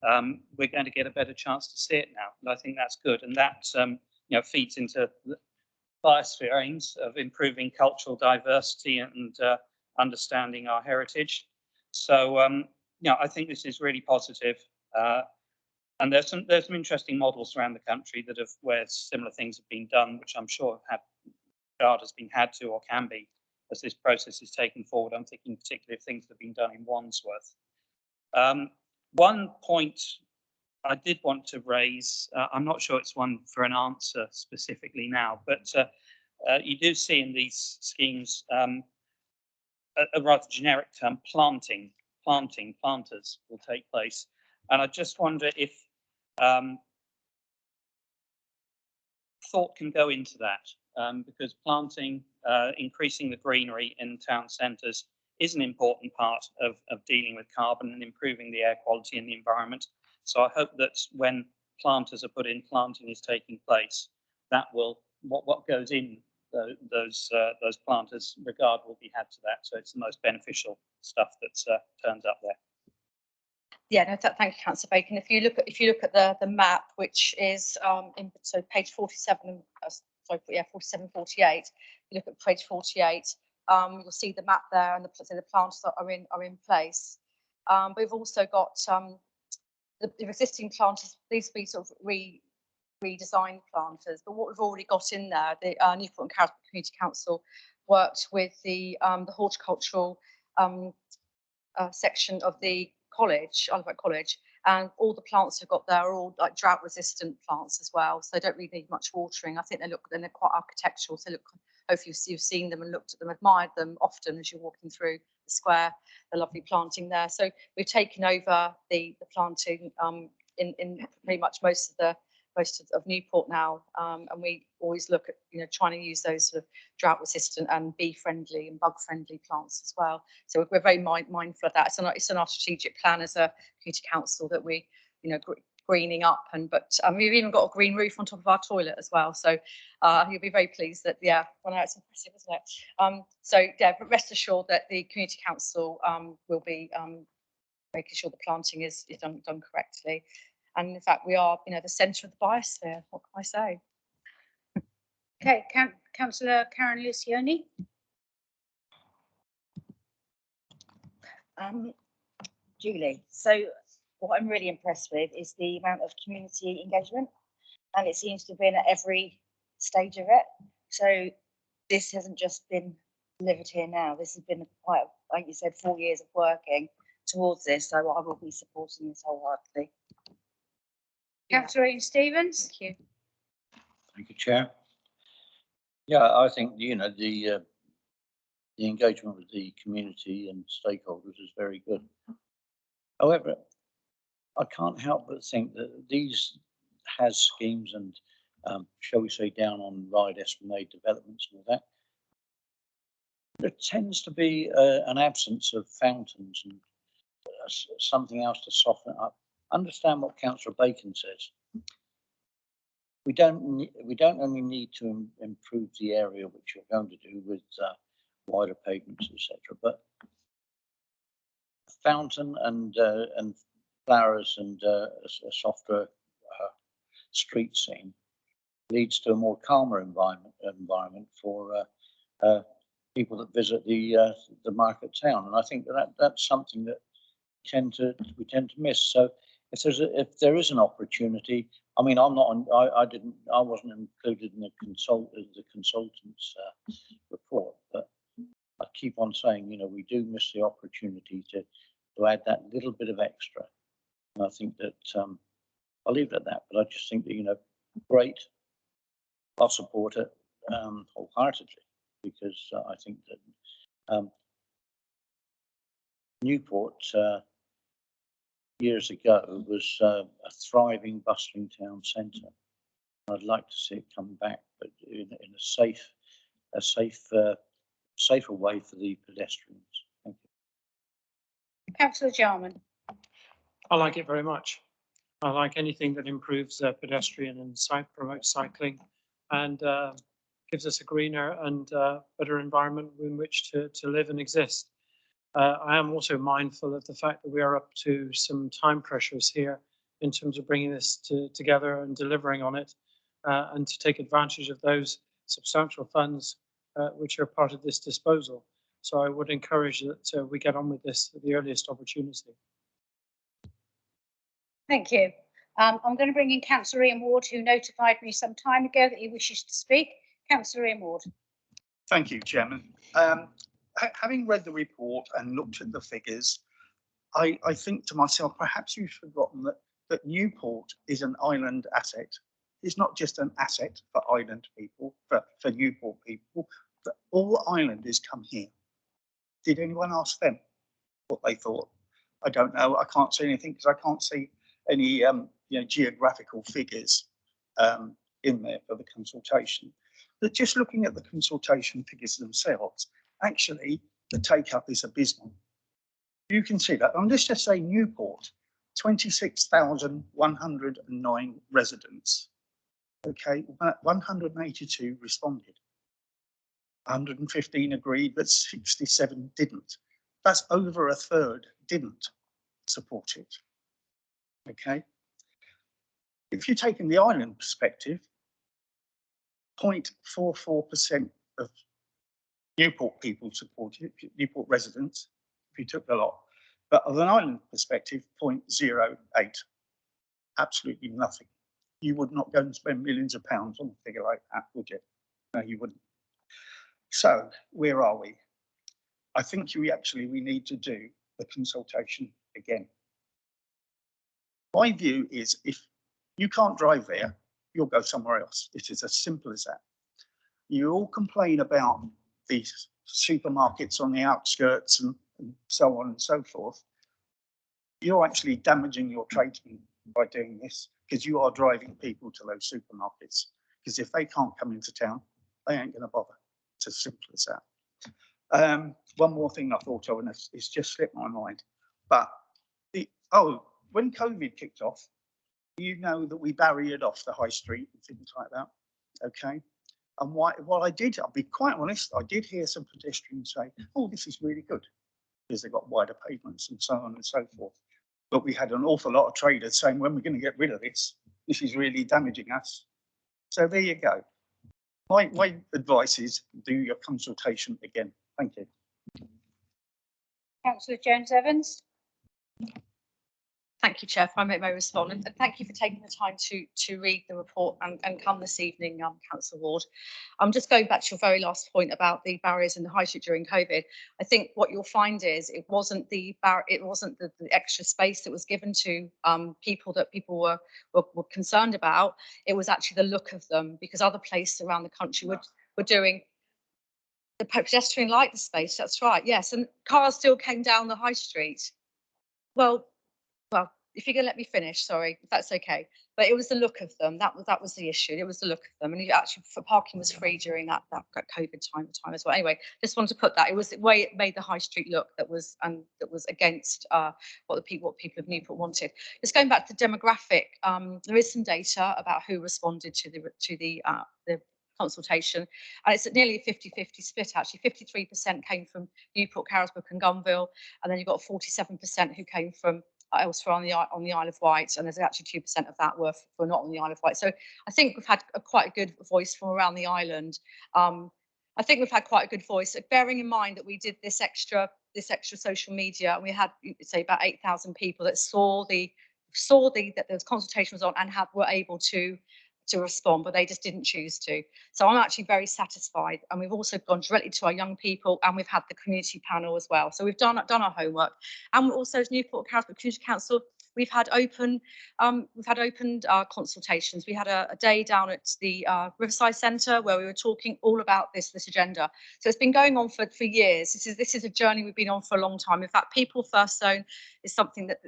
We're going to get a better chance to see it now, and I think that's good, and that you know, feeds into the biosphere aims of improving cultural diversity and understanding our heritage. So you know, I think this is really positive. And there's some interesting models around the country that have where similar things have been done, which I'm sure have regard has been had to or can be as this process is taken forward. I'm thinking particularly of things that have been done in Wandsworth. One point I did want to raise, I'm not sure it's one for an answer specifically now, but you do see in these schemes a rather generic term, planters will take place. And I just wonder if thought can go into that, because planting, increasing the greenery in town centres is an important part of dealing with carbon and improving the air quality in the environment. So I hope that when planters are put in, planting is taking place, that will, what goes in those planters, regard will be had to that. So it's the most beneficial stuff that turns up there. Yeah, no, thank you, Councillor Bacon. If you look at the map, which is so page 47, sorry, yeah, 47, 48. You look at page 48, you'll see the map there, and the plants that are in place. But we've also got the existing planters. These will be sort of redesigned planters. But what we've already got in there, the Newport and Carrisbrook Community Council worked with the horticultural section of the college, Wight College, and all the plants we've got there are all like drought resistant plants as well, so they don't really need much watering. I think they're quite architectural, so look, hopefully you've seen them and looked at them, admired them often as you're walking through the square, the lovely planting there. So we've taken over the planting in pretty much most of Newport now, and we always look at, you know, trying to use those sort of drought resistant and bee friendly and bug friendly plants as well. So we're very mindful of that. It's in our strategic plan as a community council that we, you know, greening up, and but we've even got a green roof on top of our toilet as well. So you'll be very pleased that, yeah, well, no, it's impressive, isn't it? So yeah, but rest assured that the community council will be making sure the planting is done correctly. And in fact, we are, you know, the centre of the biosphere. What can I say? Okay, Councillor Karen Lucioni. Julie, so what I'm really impressed with is the amount of community engagement, and it seems to have been at every stage of it. So this hasn't just been delivered here now. This has been quite, like you said, 4 years of working towards this. So I will be supporting this wholeheartedly. Councillor Ian Stevens. Thank you. Thank you, Chair. Yeah, I think, you know, the engagement with the community and stakeholders is very good. However, I can't help but think that these HAS schemes and, shall we say, down on Ryde Esplanade developments and all that, there tends to be an absence of fountains and something else to soften it up. Understand what Councillor Bacon says. We don't only need to improve the area, which you're going to do with wider pavements, etc., but fountain and flowers and a softer street scene leads to a more calmer environment for people that visit the market town, and I think that's something that we tend to miss. So if there is an opportunity, I mean, I wasn't included in the consultant's report, but I keep on saying, you know, we do miss the opportunity to add that little bit of extra. And I think that I'll leave it at that, but I just think that, you know, great, I'll support it wholeheartedly, because I think that Newport years ago was a thriving, bustling town centre. I'd like to see it come back, but in a safer way for the pedestrians. Thank you. Councillor Jarman. I like it very much. I like anything that improves pedestrian and promotes cycling and gives us a greener and better environment in which to live and exist. I am also mindful of the fact that we are up to some time pressures here in terms of bringing this together and delivering on it, and to take advantage of those substantial funds which are part of this disposal. So I would encourage that we get on with this at the earliest opportunity. Thank you. I'm going to bring in Councillor Ian Ward, who notified me some time ago that he wishes to speak. Councillor Ian Ward. Thank you, Chairman. Having read the report and looked at the figures, I think to myself, perhaps you've forgotten that Newport is an island asset. It's not just an asset for island people, for Newport people, but all islanders come here. Did anyone ask them what they thought? I don't know. I can't say anything because I can't see any geographical figures in there for the consultation. But just looking at the consultation figures themselves, actually the take-up is abysmal. You can see that. And let's just say Newport, 26,109 residents. Okay, 182 responded. 115 agreed, but 67 didn't. That's over a third didn't support it. Okay. If you're taking the island perspective, 0.44% of Newport people supported it, Newport residents, if you took the lot. But of an island perspective, 0.08. Absolutely nothing. You would not go and spend millions of pounds on a figure like that, would you? No, you wouldn't. So where are we? I think we need to do the consultation again. My view is if you can't drive there, you'll go somewhere else. It is as simple as that. You all complain about these supermarkets on the outskirts and so on and so forth. You're actually damaging your tradesmen by doing this because you are driving people to those supermarkets. Because if they can't come into town, they ain't going to bother. It's as simple as that. One more thing I thought of, and it's just slipped my mind. But when COVID kicked off, you know that we barriered off the high street and things like that. Okay. And what I did, I'll be quite honest, I did hear some pedestrians say, oh, this is really good because they've got wider pavements and so on and so forth. But we had an awful lot of traders saying, when we're going to get rid of this, this is really damaging us. So there you go. My advice is do your consultation again. Thank you. Councillor Jones-Evans. Thank you, Chair. If I may respond, and thank you for taking the time to read the report and come this evening, Councillor Ward. I'm just going back to your very last point about the barriers in the high street during COVID. I think what you'll find is it wasn't the extra space that was given to people that people were concerned about. It was actually the look of them, because other places around the country were doing the pedestrian liked the space. That's right. Yes, and cars still came down the high street. Well, if you're going to let me finish, sorry, if that's okay. But it was the look of them. That was the issue. It was the look of them, and actually, for parking was free during that COVID time as well. Anyway, just wanted to put that. It was the way it made the high street look that was against what people of Newport wanted. Just going back to the demographic, there is some data about who responded to the consultation, and it's nearly a 50-50 split. Actually, 53% came from Newport, Carisbrooke, and Gunville, and then you've got 47% who came from elsewhere on the Isle of Wight, and there's actually 2% of that were not on the Isle of Wight. So I think we've had quite a good voice from around the island. I think we've had quite a good voice, bearing in mind that we did this extra social media, and we had, say, about 8,000 people that saw that the consultation was on and were able to to respond, but they just didn't choose to. So I'm actually very satisfied. And we've also gone directly to our young people, and we've had the community panel as well. So we've done our homework. And also as Newport Community Council, we've had open consultations. We had a day down at the Riverside Centre where we were talking all about this agenda. So it's been going on for years. This is a journey we've been on for a long time. In fact, People First Zone is something that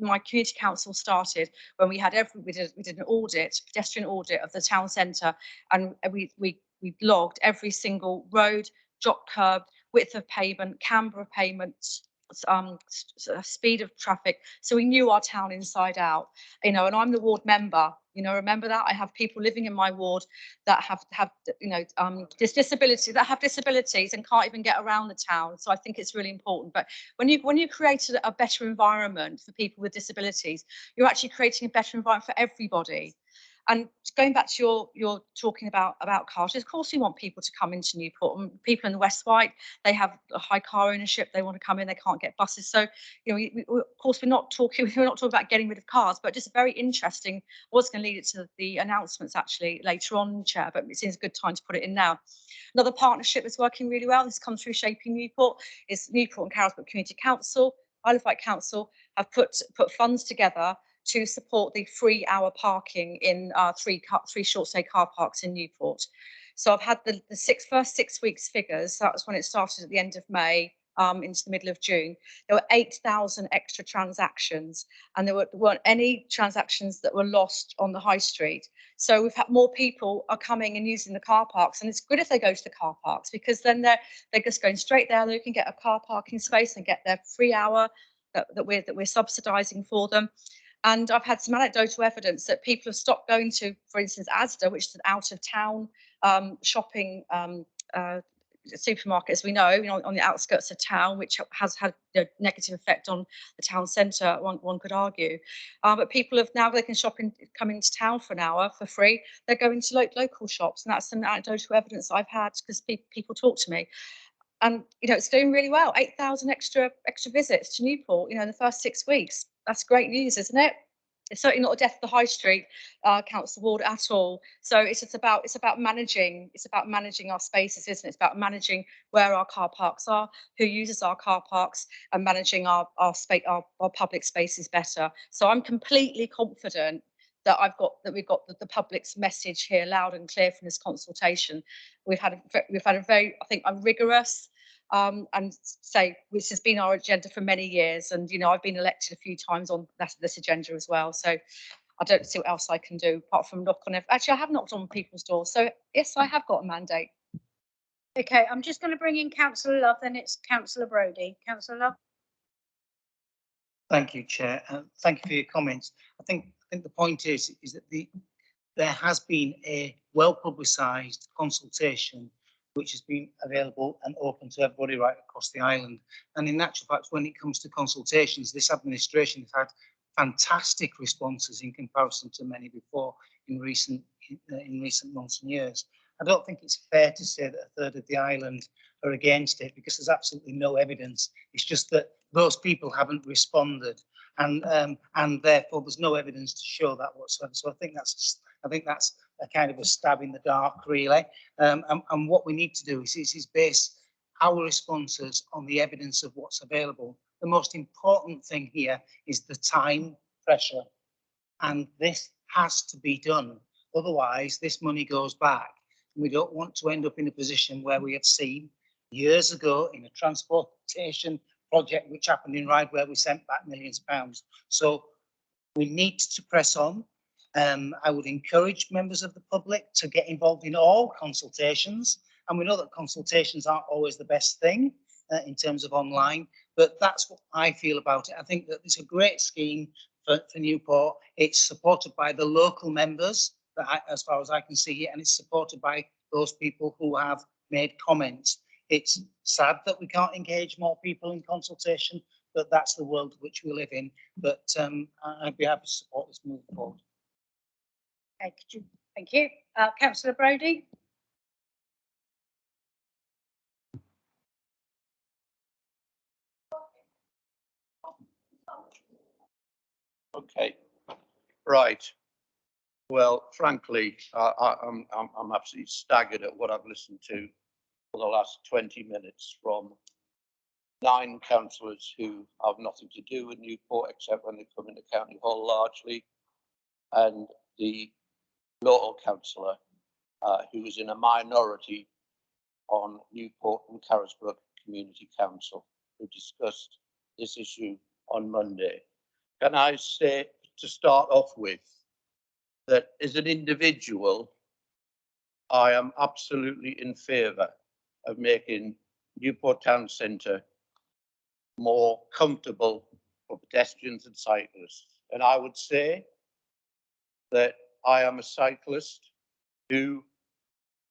my community council started when we did an audit, pedestrian audit of the town centre, and we logged every single road, drop curb, width of pavement, camber of pavement, speed of traffic, so we knew our town inside out, and I'm the ward member, remember that I have people living in my ward that have disabilities and can't even get around the town. So I think it's really important. But when you create a better environment for people with disabilities, you're actually creating a better environment for everybody. And going back to your talking about cars, of course we want people to come into Newport. And people in the West Wight, they have a high car ownership. They want to come in. They can't get buses. So of course we're not talking about getting rid of cars, but just very interesting. I was going to lead it to the announcements actually later on, Chair, but it seems a good time to put it in now. Another partnership that's working really well, this comes through Shaping Newport, is Newport and Carrollsbrook Community Council. Isle of Wight Council have put funds together to support the 3-hour parking in three short stay car parks in Newport. So I've had the first 6 weeks figures. That was when it started at the end of May into the middle of June. There were 8,000 extra transactions, and there weren't any transactions that were lost on the high street. So we've had more people are coming and using the car parks, and it's good if they go to the car parks, because then they're just going straight there. They can get a car parking space and get their 3-hour that we're subsidising for them. And I've had some anecdotal evidence that people have stopped going to, for instance, Asda, which is an out-of-town shopping supermarket, as we know, on the outskirts of town, which has had a negative effect on the town centre, one could argue. But people have now, they can come into town for an hour for free. They're going to local shops, and that's some anecdotal evidence I've had because people talk to me. And it's doing really well. 8,000 extra visits to Newport, in the first 6 weeks. That's great news, isn't it? It's certainly not a death of the high street council ward at all. So it's about managing our spaces, isn't it? It's about managing where our car parks are, who uses our car parks, and managing our public spaces better. So I'm completely confident that we've got the public's message here loud and clear from this consultation. We've had a very, I think, a rigorous and say, which has been our agenda for many years. And I've been elected a few times on this agenda as well. So I don't see what else I can do apart from knock on actually, I have knocked on people's doors. So yes, I have got a mandate. Okay, I'm just going to bring in Councillor Love, then it's Councillor Brodie. Councillor Love. Thank you, Chair. Thank you for your comments. I think the point is that there has been a well-publicised consultation which has been available and open to everybody right across the island. And in actual fact, when it comes to consultations, this administration has had fantastic responses in comparison to many before in recent months and years. I don't think it's fair to say that a third of the island are against it, because there's absolutely no evidence. It's just that those people haven't responded, and therefore there's no evidence to show that whatsoever. So I think that's a kind of a stab in the dark, really. And what we need to do is base our responses on the evidence of what's available. The most important thing here is the time pressure, and this has to be done. Otherwise, this money goes back. We don't want to end up in a position where we have seen years ago in a transportation project which happened in Ryde, where we sent back millions of pounds. So we need to press on. I would encourage members of the public to get involved in all consultations. And we know that consultations aren't always the best thing in terms of online, but that's what I feel about it. I think that it's a great scheme for Newport. It's supported by the local members, as far as I can see it, and it's supported by those people who have made comments. It's sad that we can't engage more people in consultation, but that's the world which we live in. But I'd be happy to support this moving forward. Okay, thank you. Councillor Brodie. Okay, right. Well, frankly, I'm absolutely staggered at what I've listened to for the last 20 minutes from 9 councillors who have nothing to do with Newport except when they come into County Hall largely, and the local councillor who is in a minority on Newport and Carisbrooke Community Council, who discussed this issue on Monday. Can I say, to start off with, that as an individual, I am absolutely in favour of making Newport Town Centre more comfortable for pedestrians and cyclists. And I would say that I am a cyclist who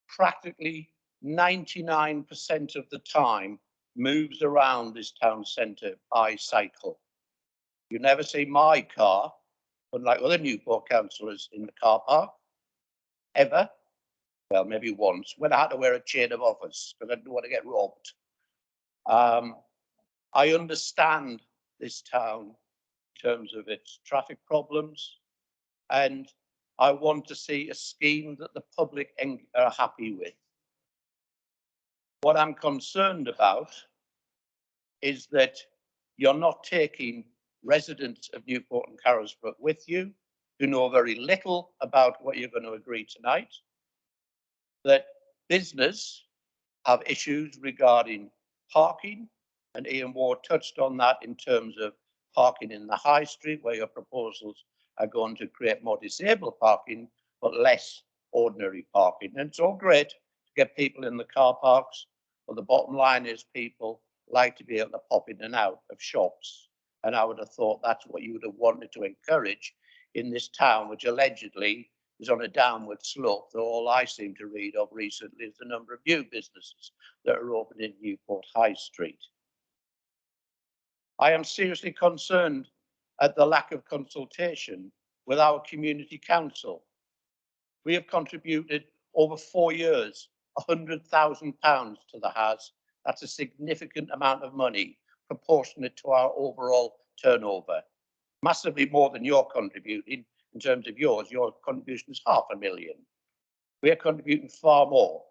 practically 99% of the time moves around this town centre by cycle. You never see my car, unlike other Newport councillors, in the car park, ever. Well, maybe once, when I had to wear a chain of office because I didn't want to get robbed. I understand this town in terms of its traffic problems, and I want to see a scheme that the public are happy with. What I'm concerned about is that you're not taking residents of Newport and Carisbrooke with you, who know very little about what you're going to agree tonight, that business have issues regarding parking, and Ian Ward touched on that in terms of parking in the high street, where your proposals are going to create more disabled parking, but less ordinary parking. And it's all great to get people in the car parks, but the bottom line is people like to be able to pop in and out of shops. And I would have thought that's what you would have wanted to encourage in this town, which allegedly is on a downward slope, though all I seem to read of recently is the number of new businesses that are open in Newport High Street. I am seriously concerned at the lack of consultation with our community council. We have contributed over 4 years, £100,000 to the HAS. That's a significant amount of money proportionate to our overall turnover. Massively more than you're contributing in terms of yours. Your contribution is £500,000. We are contributing far more.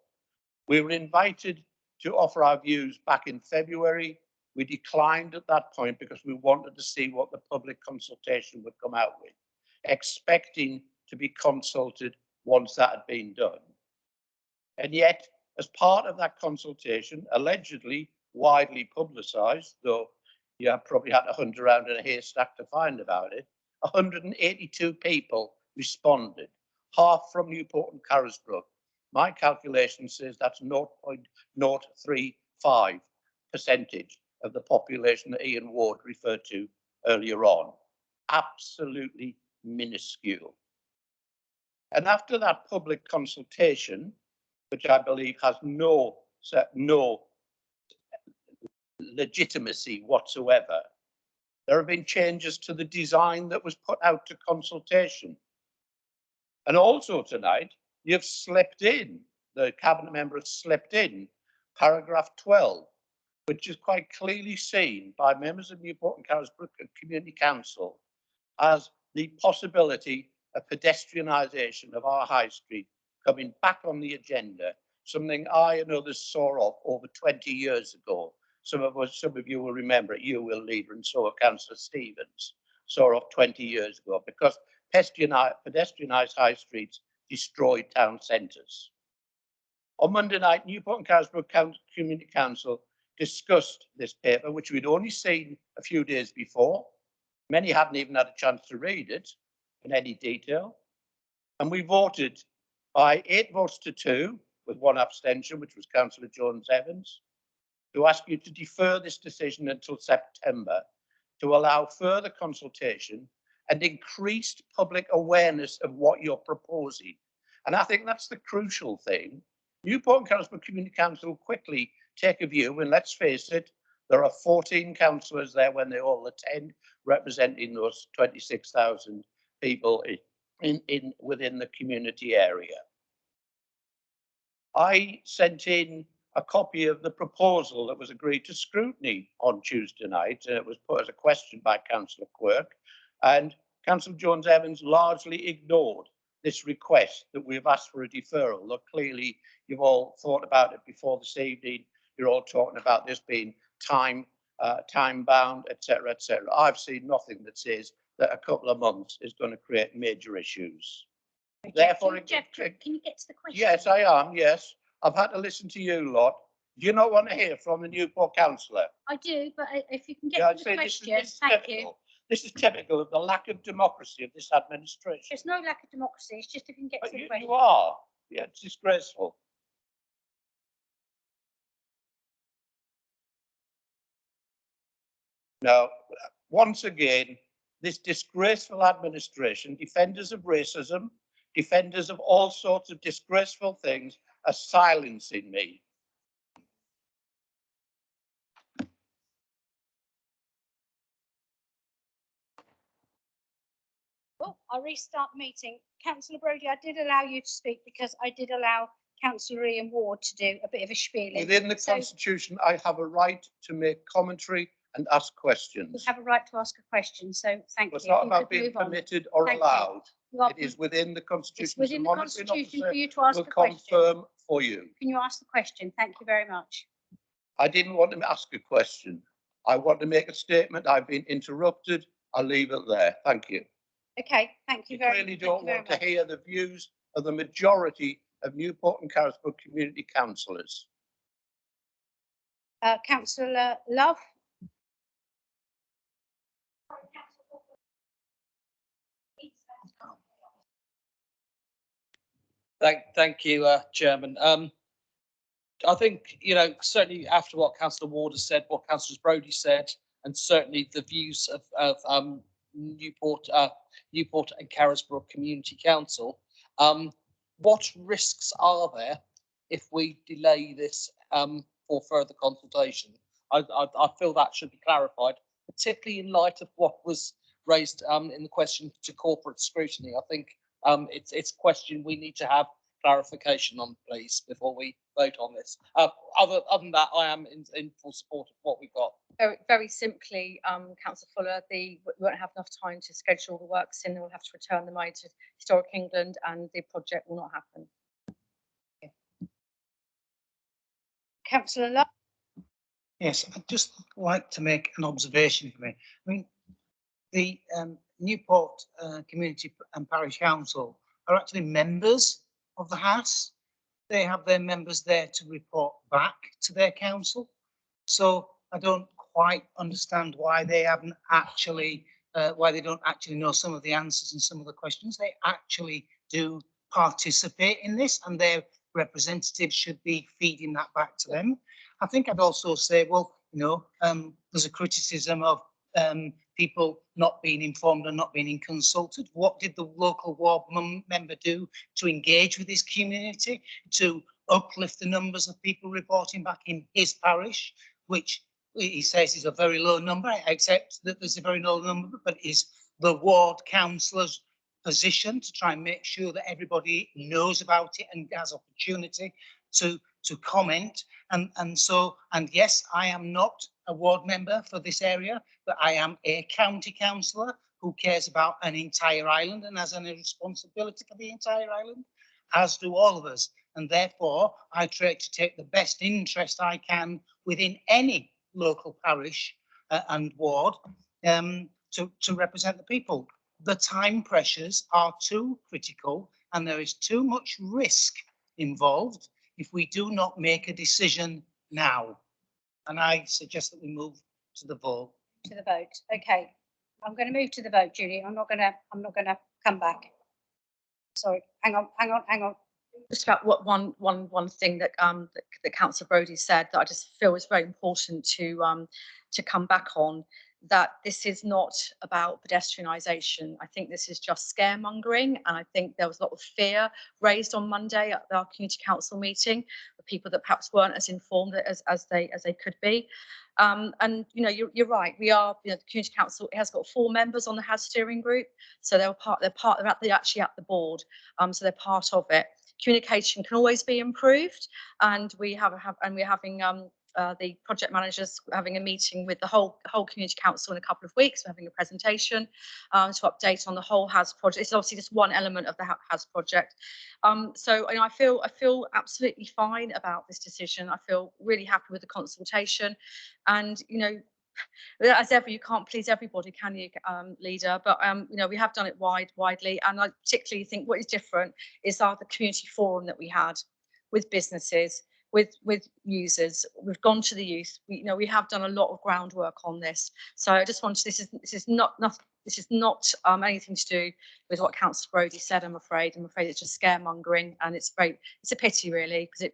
We were invited to offer our views back in February. We declined at that point because we wanted to see what the public consultation would come out with, expecting to be consulted once that had been done. And yet, as part of that consultation, allegedly widely publicised, though you have probably had to hunt around in a haystack to find about it, 182 people responded, half from Newport and Carisbrooke. My calculation says that's 0.035% of the population that Ian Ward referred to earlier on. Absolutely minuscule. And after that public consultation, which I believe has no legitimacy whatsoever, there have been changes to the design that was put out to consultation. And also tonight, you've slipped in, the cabinet member has slipped in paragraph 12, which is quite clearly seen by members of Newport and Carisbrooke Community Council as the possibility of pedestrianisation of our high street coming back on the agenda, something I and others saw off over 20 years ago. Some of you will remember it, you will, Leader, and so will Councillor Stevens, saw off 20 years ago, because pedestrianised high streets destroyed town centres. On Monday night, Newport and Carisbrooke Community Council discussed this paper, which we'd only seen a few days before. Many hadn't even had a chance to read it in any detail. And we voted by 8 votes to 2, with 1 abstention, which was Councillor Jones-Evans, to ask you to defer this decision until September to allow further consultation and increased public awareness of what you're proposing. And I think that's the crucial thing. Newport and Carisbrooke Community Council quickly take a view, and let's face it, there are 14 councillors there when they all attend, representing those 26,000 people within the community area. I sent in a copy of the proposal that was agreed to scrutiny on Tuesday night, and it was put as a question by Councillor Quirk, and Councillor Jones-Evans largely ignored this request that we've asked for a deferral. Look, clearly you've all thought about it before this evening. You're all talking about this being time bound, etc., etc. I've seen nothing that says that a couple of months is going to create major issues. Therefore, Jeff, can you get to the question? yes, I am. Yes, I've had to listen to you lot. Do you not want to hear from the Newport councillor? I do, but if you can get Yeah, to the see, question, this is thank typical. you. This is typical of the lack of democracy of this administration. There's no lack of democracy. It's just if you can get But to the you question. are. Yeah, it's disgraceful. Now, once again, this disgraceful administration, defenders of racism, defenders of all sorts of disgraceful things, are silencing me. Well, I'll restart the meeting. Councillor Brodie, I did allow you to speak because I did allow Councillor Ian Ward to do a bit of a spieling. Within the So Constitution, I have a right to make commentary and ask you questions. have a right to ask a question, so thank you. It's not You about could being move on. permitted or Thank you. allowed. You are- It is within the Constitution. It's within the The monitoring Constitution for officer you to ask will a question. confirm for you. Can you ask the question? Thank you very much. I didn't want to ask a question. I want to make a statement. I've been interrupted. I'll leave it there. Thank you. Okay, thank you You very clearly much. don't want to hear the views of the majority of Newport and Carisbrooke community councillors. Councillor Love. Thank you, Chairman. I think, you know, certainly after what Councillor Ward has said, what Councillor Brodie said, and certainly the views of Newport and Carisbrooke Community Council, what risks are there if we delay this for further consultation? I feel that should be clarified, particularly in light of what was raised in the question to corporate scrutiny. I think it's a question we need to have clarification on, please, before we vote on this. Other than that, I am in full support of what we've got. Very simply, Councillor Fuller, we won't have enough time to schedule the works in. We'll have to return the money to Historic England, and the project will not happen. Councillor Love. Yes, I'd just like to make an observation for me. I mean, the Newport Community and Parish Council are actually members of the House. They have their members there to report back to their council. So I don't quite understand why they haven't actually, why they don't actually know some of the answers and some of the questions. They actually do participate in this, and their representatives should be feeding that back to them. I think I'd also say, well, you know, there's a criticism of people not being informed and not being consulted. What did the local ward member do to engage with his community, to uplift the numbers of people reporting back in his parish, which he says is a very low number? I accept that there's a very low number, but is the ward councillor's position to try and make sure that everybody knows about it and has opportunity to comment. And yes, I am not a ward member for this area, but I am a county councillor who cares about an entire island and has a responsibility for the entire island, as do all of us. And therefore, I try to take the best interest I can within any local parish and ward to represent the people. The time pressures are too critical, and there is too much risk involved if we do not make a decision now. And I suggest that we move to the vote. To the vote. Okay. I'm going to move to the vote, Julie. I'm not going to come back. Sorry. Hang on. Just about what one thing that that Councillor Brodie said that I just feel is very important to come back on, that this is not about pedestrianisation. I think this is just scaremongering, and I think there was a lot of fear raised on Monday at our community council meeting for people that perhaps weren't as informed as they could be. And you know, you're right. We are, you know, the community council, it has got 4 members on the HAS steering group, so they're actually at the board, so they're part of it. Communication can always be improved, and we're having the project managers having a meeting with the whole community council in a couple of weeks. We're having a presentation to update on the whole HAS project. It's obviously just one element of the HAS project. So I feel absolutely fine about this decision. I feel really happy with the consultation, and as ever, you can't please everybody, can you, leader? But we have done it widely, and I particularly think what is different is the community forum that we had with businesses, with users. We've gone to the youth. We have done a lot of groundwork on this. So I just wanted, this is not anything to do with what Councillor Brodie said. I'm afraid it's just scaremongering, and it's a pity really, because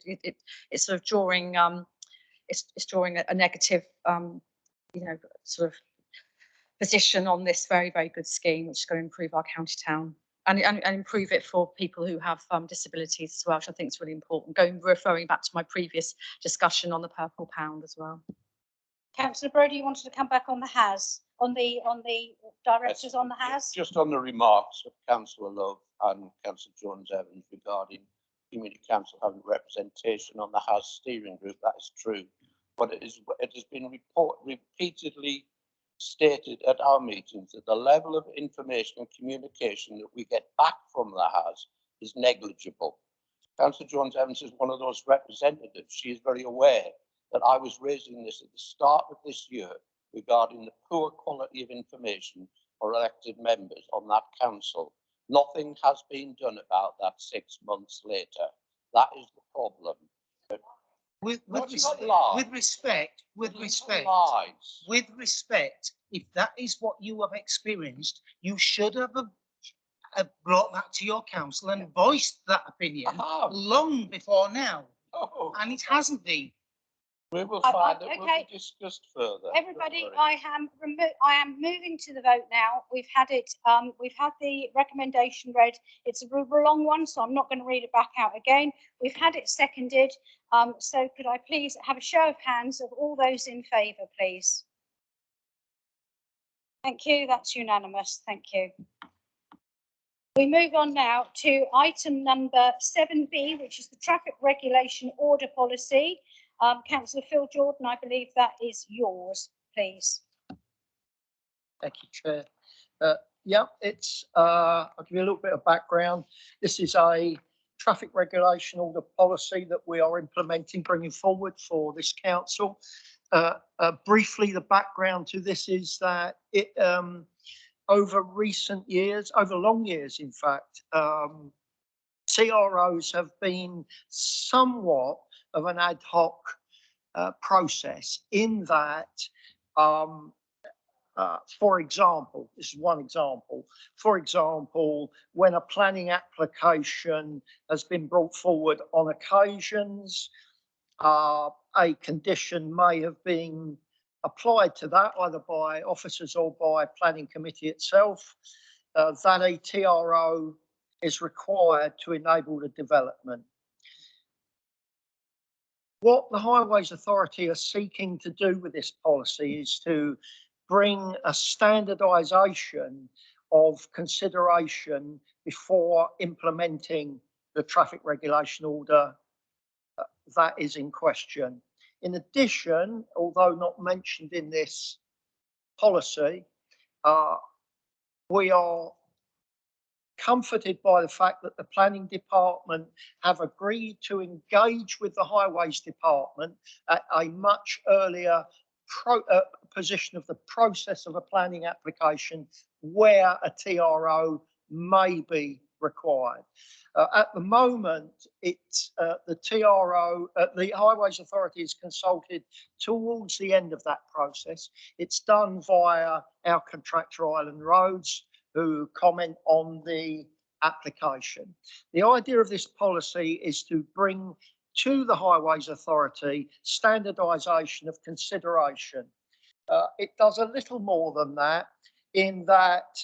it's sort of drawing it's drawing a negative sort of position on this very, very good scheme, which is going to improve our county town and improve it for people who have disabilities as well, which I think is really important. Referring back to my previous discussion on the Purple Pound as well. Councillor Brodie, you wanted to come back on the HAS, on the directors on the HAS? Just on the remarks of Councillor Love and Councillor Jones-Evans regarding community council having representation on the HAS steering group, that is true. But it has been repeatedly stated at our meetings that the level of information and communication that we get back from the HAS is negligible. Councillor Jones-Evans is one of those representatives. She is very aware that I was raising this at the start of this year regarding the poor quality of information for elected members on that council. Nothing has been done about that 6 months later. That is the problem. With respect, if that is what you have experienced, you should have brought that to your council and voiced that opinion long before now. And it hasn't been. We will find it will be discussed further. Everybody, I am moving to the vote now. We've had the recommendation read. It's a long one, so I'm not going to read it back out again. We've had it seconded. So could I please have a show of hands of all those in favour, please? Thank you. That's unanimous. Thank you. We move on now to item number 7B, which is the traffic regulation order policy. Councillor Phil Jordan, I believe that is yours, please. Thank you, Chair. I'll give you a little bit of background. This is a traffic regulation order policy that we are implementing, bringing forward for this council. Briefly, the background to this is that it, over recent years, over long years, in fact, TROs have been somewhat of an ad hoc process in that, for example, this is one example. For example, when a planning application has been brought forward on occasions, a condition may have been applied to that either by officers or by planning committee itself, that a TRO is required to enable the development. What the Highways Authority are seeking to do with this policy is to bring a standardisation of consideration before implementing the traffic regulation order that is in question. In addition, although not mentioned in this policy, we are comforted by the fact that the planning department have agreed to engage with the highways department at a much earlier position of the process of a planning application where a TRO may be required. At the moment, it's the TRO, the Highways Authority is consulted towards the end of that process. It's done via our contractor Island Roads, who comment on the application. The idea of this policy is to bring to the Highways Authority standardisation of consideration. It does a little more than that in that,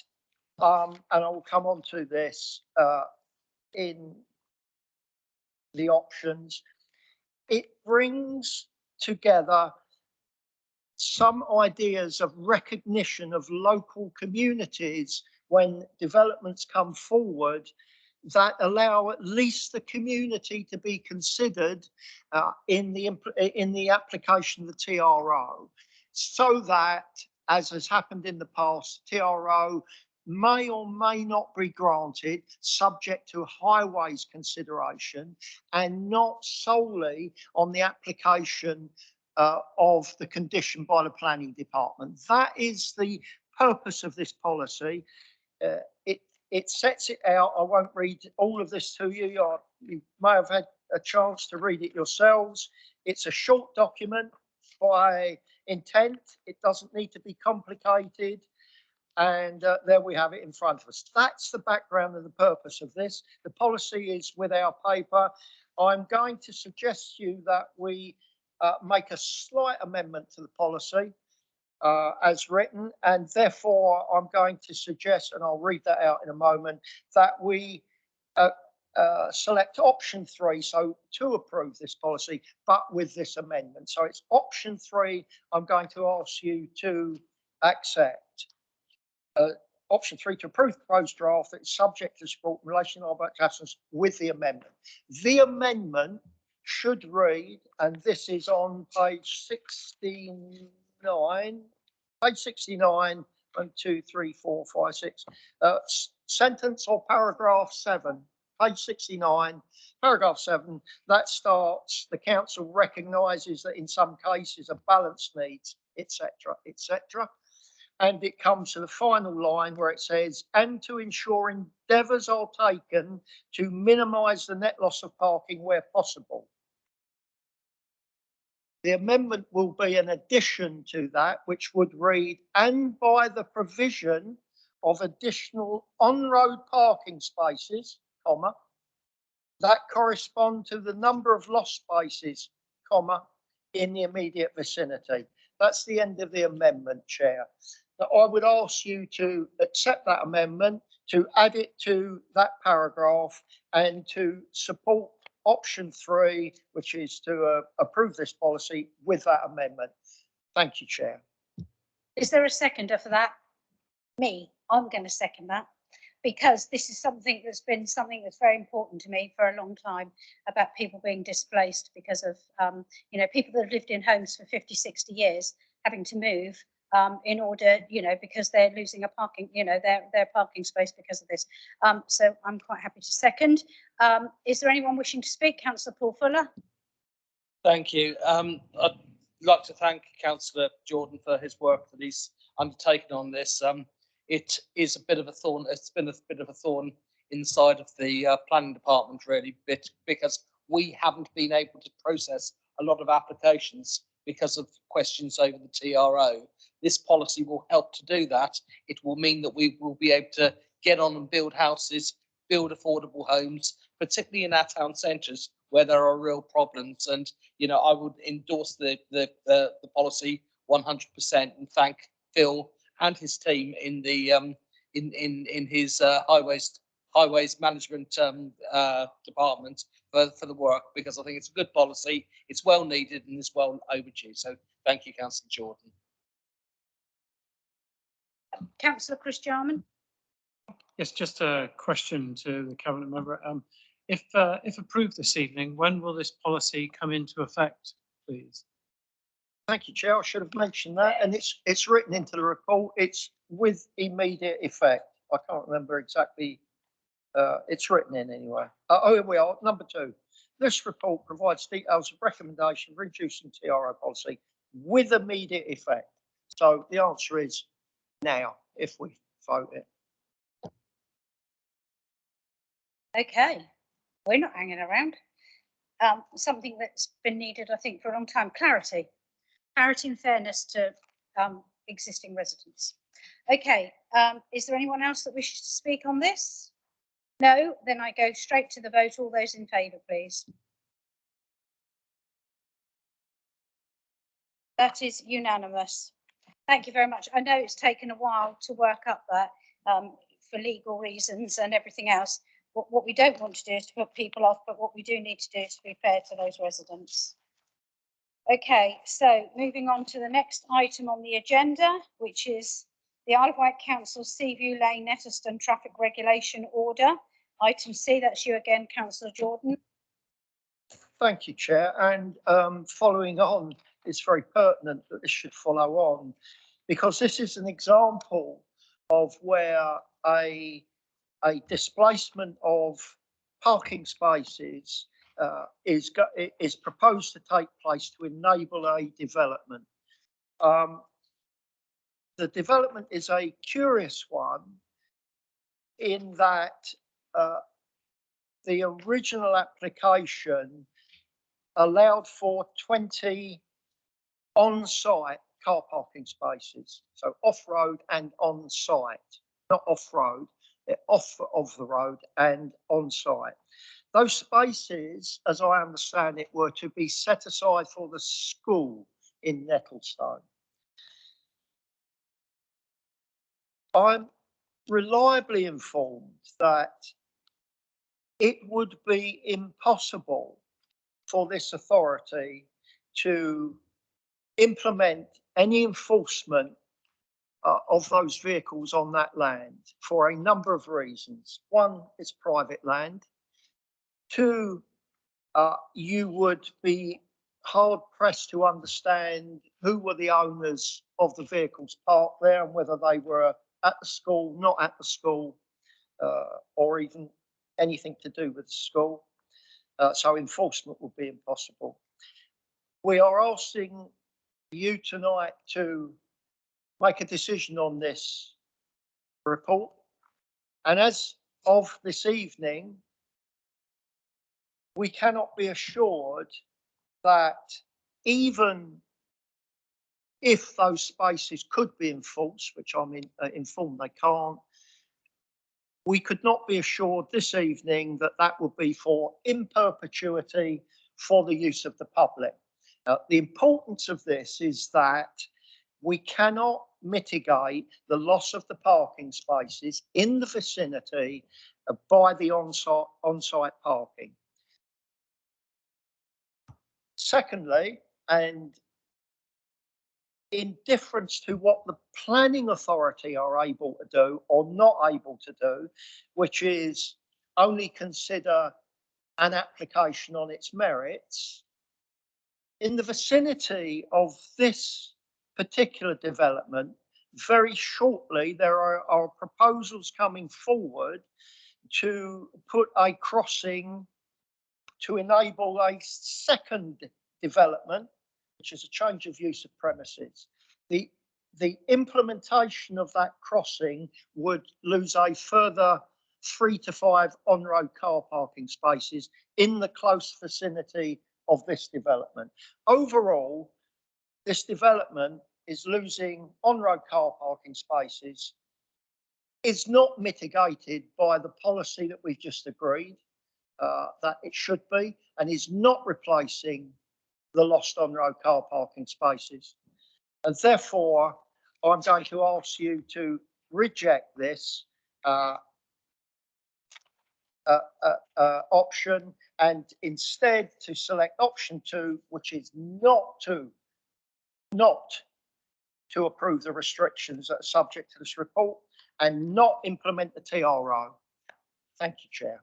and I will come on to this in the options, it brings together some ideas of recognition of local communities when developments come forward that allow at least the community to be considered in the application of the TRO, so that, as has happened in the past, TRO may or may not be granted subject to highways consideration and not solely on the application of the condition by the planning department. That is the purpose of this policy. It sets it out. I won't read all of this to you. You may have had a chance to read it yourselves. It's a short document by intent. It doesn't need to be complicated. And there we have it in front of us. That's the background and the purpose of this. The policy is with our paper. I'm going to suggest to you that we make a slight amendment to the policy as written, and therefore I'm going to suggest, and I'll read that out in a moment, that we select option 3, so to approve this policy, but with this amendment. So it's option 3 I'm going to ask you to accept. Option 3, to approve the proposed draft that is subject to support in relation to our absence with the amendment. The amendment should read, and this is on page 69, page 69, 1, 2, 3, 4, 5, 6, sentence or paragraph 7, page 69, paragraph 7, that starts, the council recognises that in some cases a balance needs, etc., etc. And it comes to the final line where it says, and to ensure endeavours are taken to minimise the net loss of parking where possible. The amendment will be an addition to that, which would read, and by the provision of additional on-road parking spaces, comma, that correspond to the number of lost spaces, comma, in the immediate vicinity. That's the end of the amendment, Chair. Now, I would ask you to accept that amendment, to add it to that paragraph, and to support option 3, which is to approve this policy with that amendment. Thank you, Chair. Is there a seconder for that? Me, I'm going to second that, because this is something that's very important to me for a long time, about people being displaced because of, people that have lived in homes for 50, 60 years having to move in order, because they're losing a parking, their parking space because of this. So I'm quite happy to second. Is there anyone wishing to speak? Councillor Paul Fuller. Thank you. I'd like to thank Councillor Jordan for his work that he's undertaken on this. It is a bit of a thorn. It's been a bit of a thorn inside of the planning department, really, because we haven't been able to process a lot of applications because of questions over the TRO. This policy will help to do that. It will mean that we will be able to get on and build houses, build affordable homes, particularly in our town centres where there are real problems. And I would endorse the policy 100% and thank Phil and his team in the in his highways management department for the work, because I think it's a good policy. It's well needed and it's well overdue. So thank you, Councillor Jordan. Councillor Chris Jarman. Yes, just a question to the cabinet member. If approved this evening, when will this policy come into effect, please? Thank you, Chair. I should have mentioned that, and it's written into the report. It's with immediate effect. I can't remember exactly. It's written in anyway. Oh, here we are. Number 2. This report provides details of recommendation for reducing TRO policy with immediate effect. So the answer is now, if we vote it. Okay, we're not hanging around. Something that's been needed, I think, for a long time. Clarity and fairness to existing residents. Okay, is there anyone else that wishes to speak on this? No, then I go straight to the vote. All those in favour, please. That is unanimous. Thank you very much. I know it's taken a while to work up that for legal reasons and everything else. What we don't want to do is to put people off, but what we do need to do is to be fair to those residents. Okay, so moving on to the next item on the agenda, which is the Isle of Wight Council Seaview Lane Nettlestone Traffic Regulation Order. Item C, that's you again, Councillor Jordan. Thank you, Chair. And following on, it's very pertinent that this should follow on, because this is an example of where a displacement of parking spaces is proposed to take place to enable a development. The development is a curious one in that the original application allowed for 20 on-site car parking spaces, so off-road and on-site, not off-road, off of the road and on-site. Those spaces, as I understand it, were to be set aside for the school in Nettlestone. I'm reliably informed that it would be impossible for this authority to implement any enforcement of those vehicles on that land for a number of reasons. One, it's private land. Two, you would be hard pressed to understand who were the owners of the vehicles parked there and whether they were at the school, not at the school, or even anything to do with the school. So enforcement would be impossible. We are asking you tonight to make a decision on this report. And as of this evening, we cannot be assured that even if those spaces could be enforced, which I'm informed they can't, we could not be assured this evening that that would be for in perpetuity for the use of the public. The importance of this is that we cannot mitigate the loss of the parking spaces in the vicinity by the on-site parking. Secondly, and in difference to what the planning authority are able to do or not able to do, which is only consider an application on its merits, in the vicinity of this particular development, very shortly there are proposals coming forward to put a crossing to enable a second development, which is a change of use of premises. The implementation of that crossing would lose a further 3 to 5 on-road car parking spaces in the close vicinity of this development. Overall, this development is losing on-road car parking spaces. It's not mitigated by the policy that we've just agreed that it should be, and is not replacing the lost on-road car parking spaces. And therefore, I'm going to ask you to reject this option and instead to select option 2, which is not to approve the restrictions that are subject to this report and not implement the TRO. Thank you, Chair.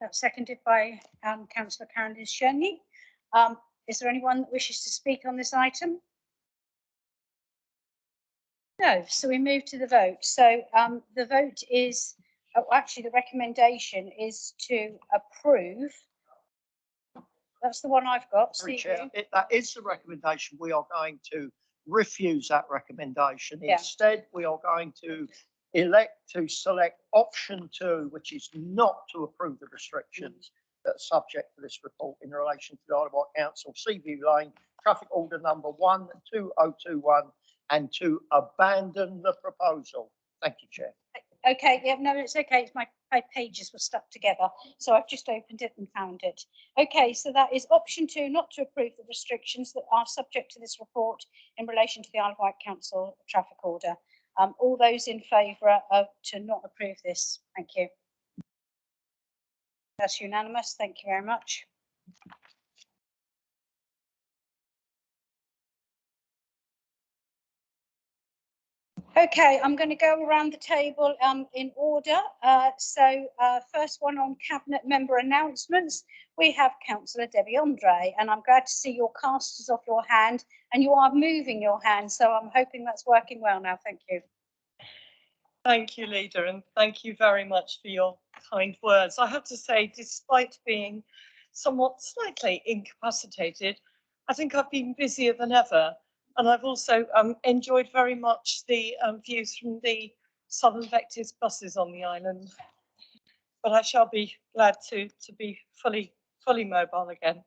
That's seconded by Councillor Candice-Sheney. Is there anyone that wishes to speak on this item? No, so we move to the vote. So the vote is, actually the recommendation is to approve. That's the one I've got. Sorry, Chair, that is the recommendation. We are going to refuse that recommendation. Yeah. Instead, we are going to elect to select option 2, which is not to approve the restrictions that are subject to this report in relation to the Isle of Wight Council, Seaview Lane, traffic order number 12021, and to abandon the proposal. Thank you, Chair. Okay, yeah, no, it's okay. It's my pages were stuck together, so I've just opened it and found it. Okay, so that is option 2, not to approve the restrictions that are subject to this report in relation to the Isle of Wight Council traffic order. All those in favour of to not approve this, thank you. That's unanimous. Thank you very much. Okay, I'm going to go around the table in order. First one on cabinet member announcements. We have Councillor Debbie Andre, and I'm glad to see your cast is off your hand and you are moving your hand. So I'm hoping that's working well now. Thank you. Thank you, Leader, and thank you very much for your kind words. I have to say, despite being somewhat slightly incapacitated, I think I've been busier than ever. And I've also enjoyed very much the views from the Southern Vectis buses on the island. But I shall be glad to be fully mobile again.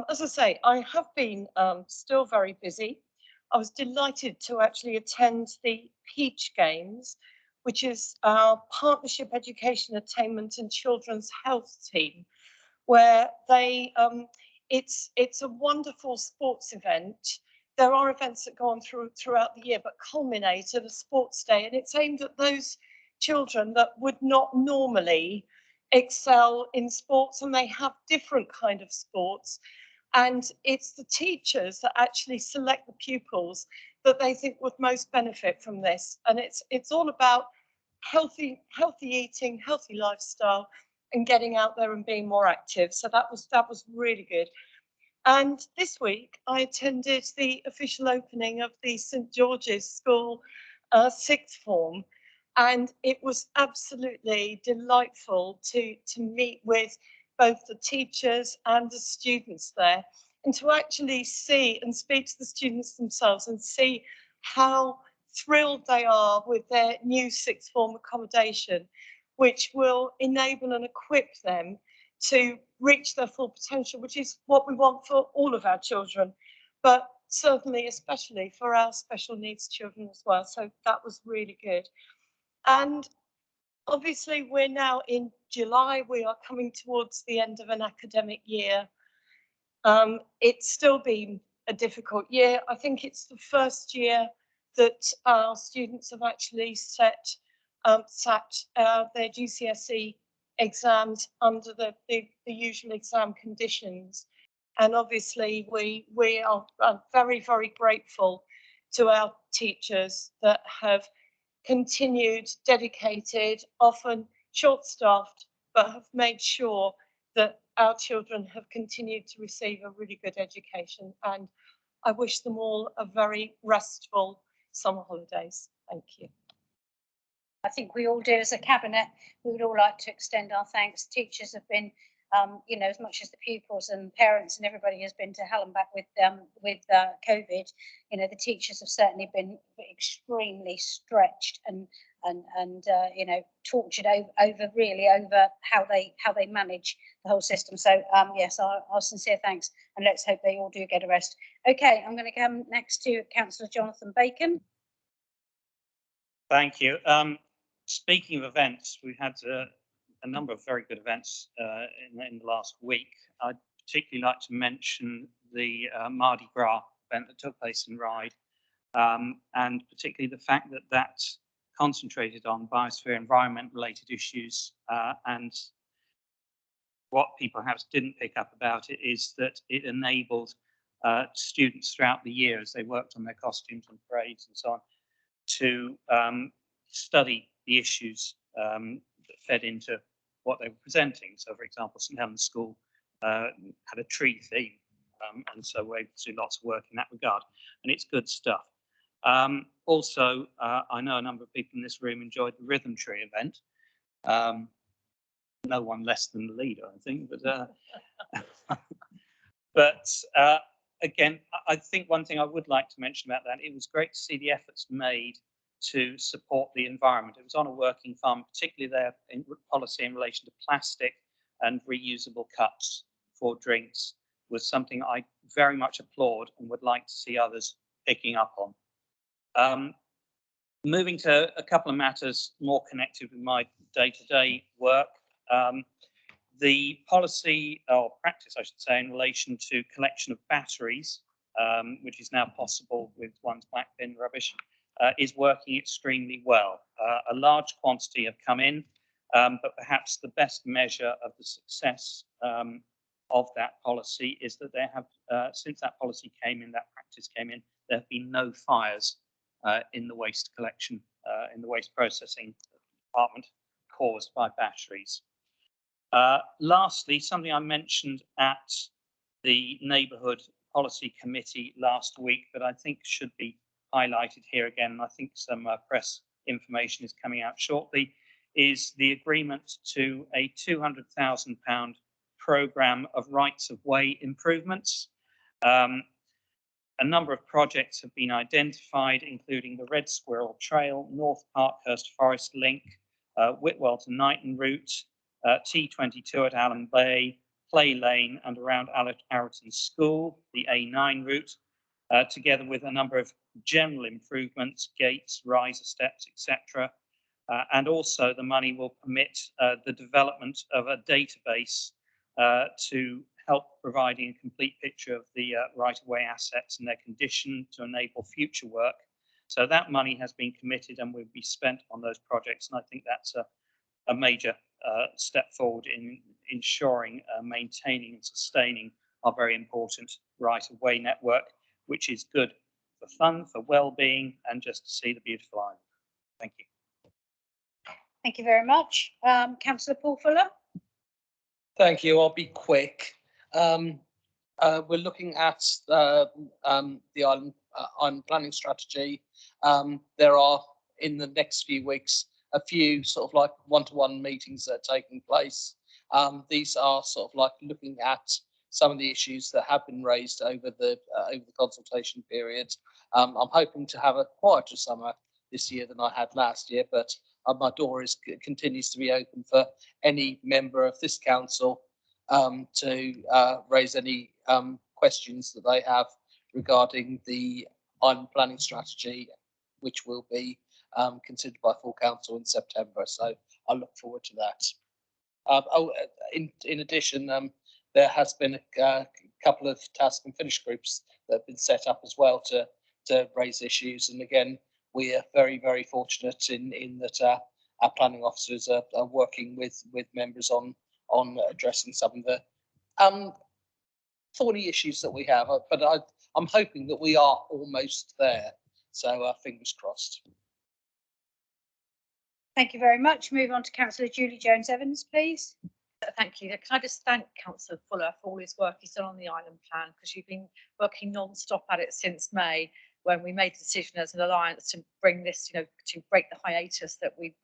As I say, I have been still very busy. I was delighted to actually attend the Peach Games, which is our Partnership Education Attainment and Children's Health team, where they it's a wonderful sports event. There are events that go on throughout the year, but culminate at a sports day, and it's aimed at those children that would not normally excel in sports, and they have different kind of sports. And it's the teachers that actually select the pupils that they think would most benefit from this. And it's all about healthy eating, healthy lifestyle, and getting out there and being more active. So that was really good. And this week I attended the official opening of the St George's School sixth form, and it was absolutely delightful to meet with both the teachers and the students there, and to actually see and speak to the students themselves and see how thrilled they are with their new sixth form accommodation, which will enable and equip them to reach their full potential, which is what we want for all of our children, but certainly especially for our special needs children as well. So that was really good. And obviously we're now in July, we are coming towards the end of an academic year. It's still been a difficult year. I think it's the first year that our students have actually sat their GCSE exams under the usual exam conditions. And obviously we are very, very grateful to our teachers that have continued, dedicated, often short-staffed, but have made sure that our children have continued to receive a really good education. And I wish them all a very restful summer holidays. Thank you. I think we all do as a cabinet. We would all like to extend our thanks. Teachers have been, you know, as much as the pupils and parents and everybody has been to hell and back with COVID. You know, the teachers have certainly been extremely stretched and you know, tortured over how they manage the whole system. So yes, our sincere thanks, and let's hope they all do get a rest. Okay, I'm going to come next to Councillor Jonathan Bacon. Thank you. Speaking of events, we've had a number of very good events in the last week. I'd particularly like to mention the Mardi Gras event that took place in Ryde, and particularly the fact that that concentrated on biosphere environment related issues, and what people perhaps didn't pick up about it is that it enabled students throughout the year, as they worked on their costumes and parades and so on, to study the issues that fed into what they were presenting. So, for example, St Helens School had a tree theme, and so we're able to do lots of work in that regard, and it's good stuff. Also, I know a number of people in this room enjoyed the Rhythm Tree event. No one less than the leader, I think, but again, I think one thing I would like to mention about that, it was great to see the efforts made to support the environment. It was on a working farm, particularly their policy in relation to plastic and reusable cups for drinks was something I very much applaud and would like to see others picking up on. Moving to a couple of matters more connected with my day-to-day work. The policy, or practice I should say, in relation to collection of batteries, which is now possible with one's black bin rubbish, is working extremely well. A large quantity have come in, but perhaps the best measure of the success of that policy is that there have, since that policy came in, that practice came in, there have been no fires in the waste collection, in the waste processing department caused by batteries. Lastly, something I mentioned at the Neighbourhood Policy Committee last week that I think should be highlighted here again, and I think some press information is coming out shortly, is the agreement to a £200,000 programme of rights of way improvements. A number of projects have been identified, including the Red Squirrel Trail, North Parkhurst Forest Link, Whitwell to Knighton route, T22 at Allen Bay, Play Lane and around Allerton School, the A9 route, together with a number of general improvements, gates, riser steps, etc. And also the money will permit the development of a database to help providing a complete picture of the right-of-way assets and their condition to enable future work. So that money has been committed and will be spent on those projects. And I think that's a major step forward in ensuring, maintaining and sustaining our very important right-of-way network, which is good for fun, for well-being, and just to see the beautiful island. Thank you. Thank you very much. Councillor Paul Fuller. Thank you. I'll be quick. We're looking at the island planning strategy. There are, in the next few weeks, a few sort of like one-to-one meetings that are taking place. These are sort of like looking at some of the issues that have been raised over the consultation period. I'm hoping to have a quieter summer this year than I had last year, but my door continues to be open for any member of this council to raise any questions that they have regarding the island planning strategy, which will be considered by full council in September. So I look forward to that. In addition, there has been a couple of task and finish groups that have been set up as well to raise issues. And again, we are very, very fortunate in that our planning officers are working with members on addressing some of the thorny issues that we have. But I'm hoping that we are almost there. So fingers crossed. Thank you very much. Move on to Councillor Julie Jones-Evans, please. Thank you. Can I just thank Councillor Fuller for all his work he's done on the island plan, because you've been working non-stop at it since May, when we made the decision as an alliance to bring this, to break the hiatus that we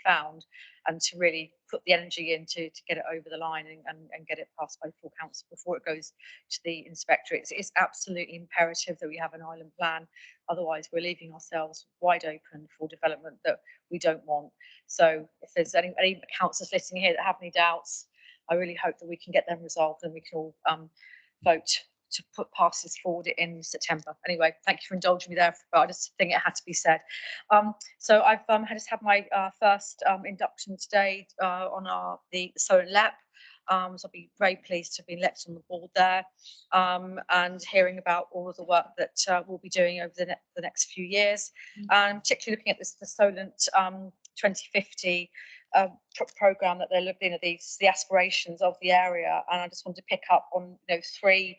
found, and to really put the energy in to get it over the line and get it passed by full council before it goes to the inspectorate. It's absolutely imperative that we have an island plan. Otherwise, we're leaving ourselves wide open for development that we don't want. So if there's any councillors listening here that have any doubts, I really hope that we can get them resolved and we can all vote to pass this forward in September. Anyway, thank you for indulging me there, but I just think it had to be said. So I've just had my first induction today on the Solent LEP. So I'll be very pleased to have been elected on the board there, and hearing about all of the work that we'll be doing over the next few years, and particularly looking at the Solent 2050 programme that they're looking at, the aspirations of the area. And I just want to pick up on three.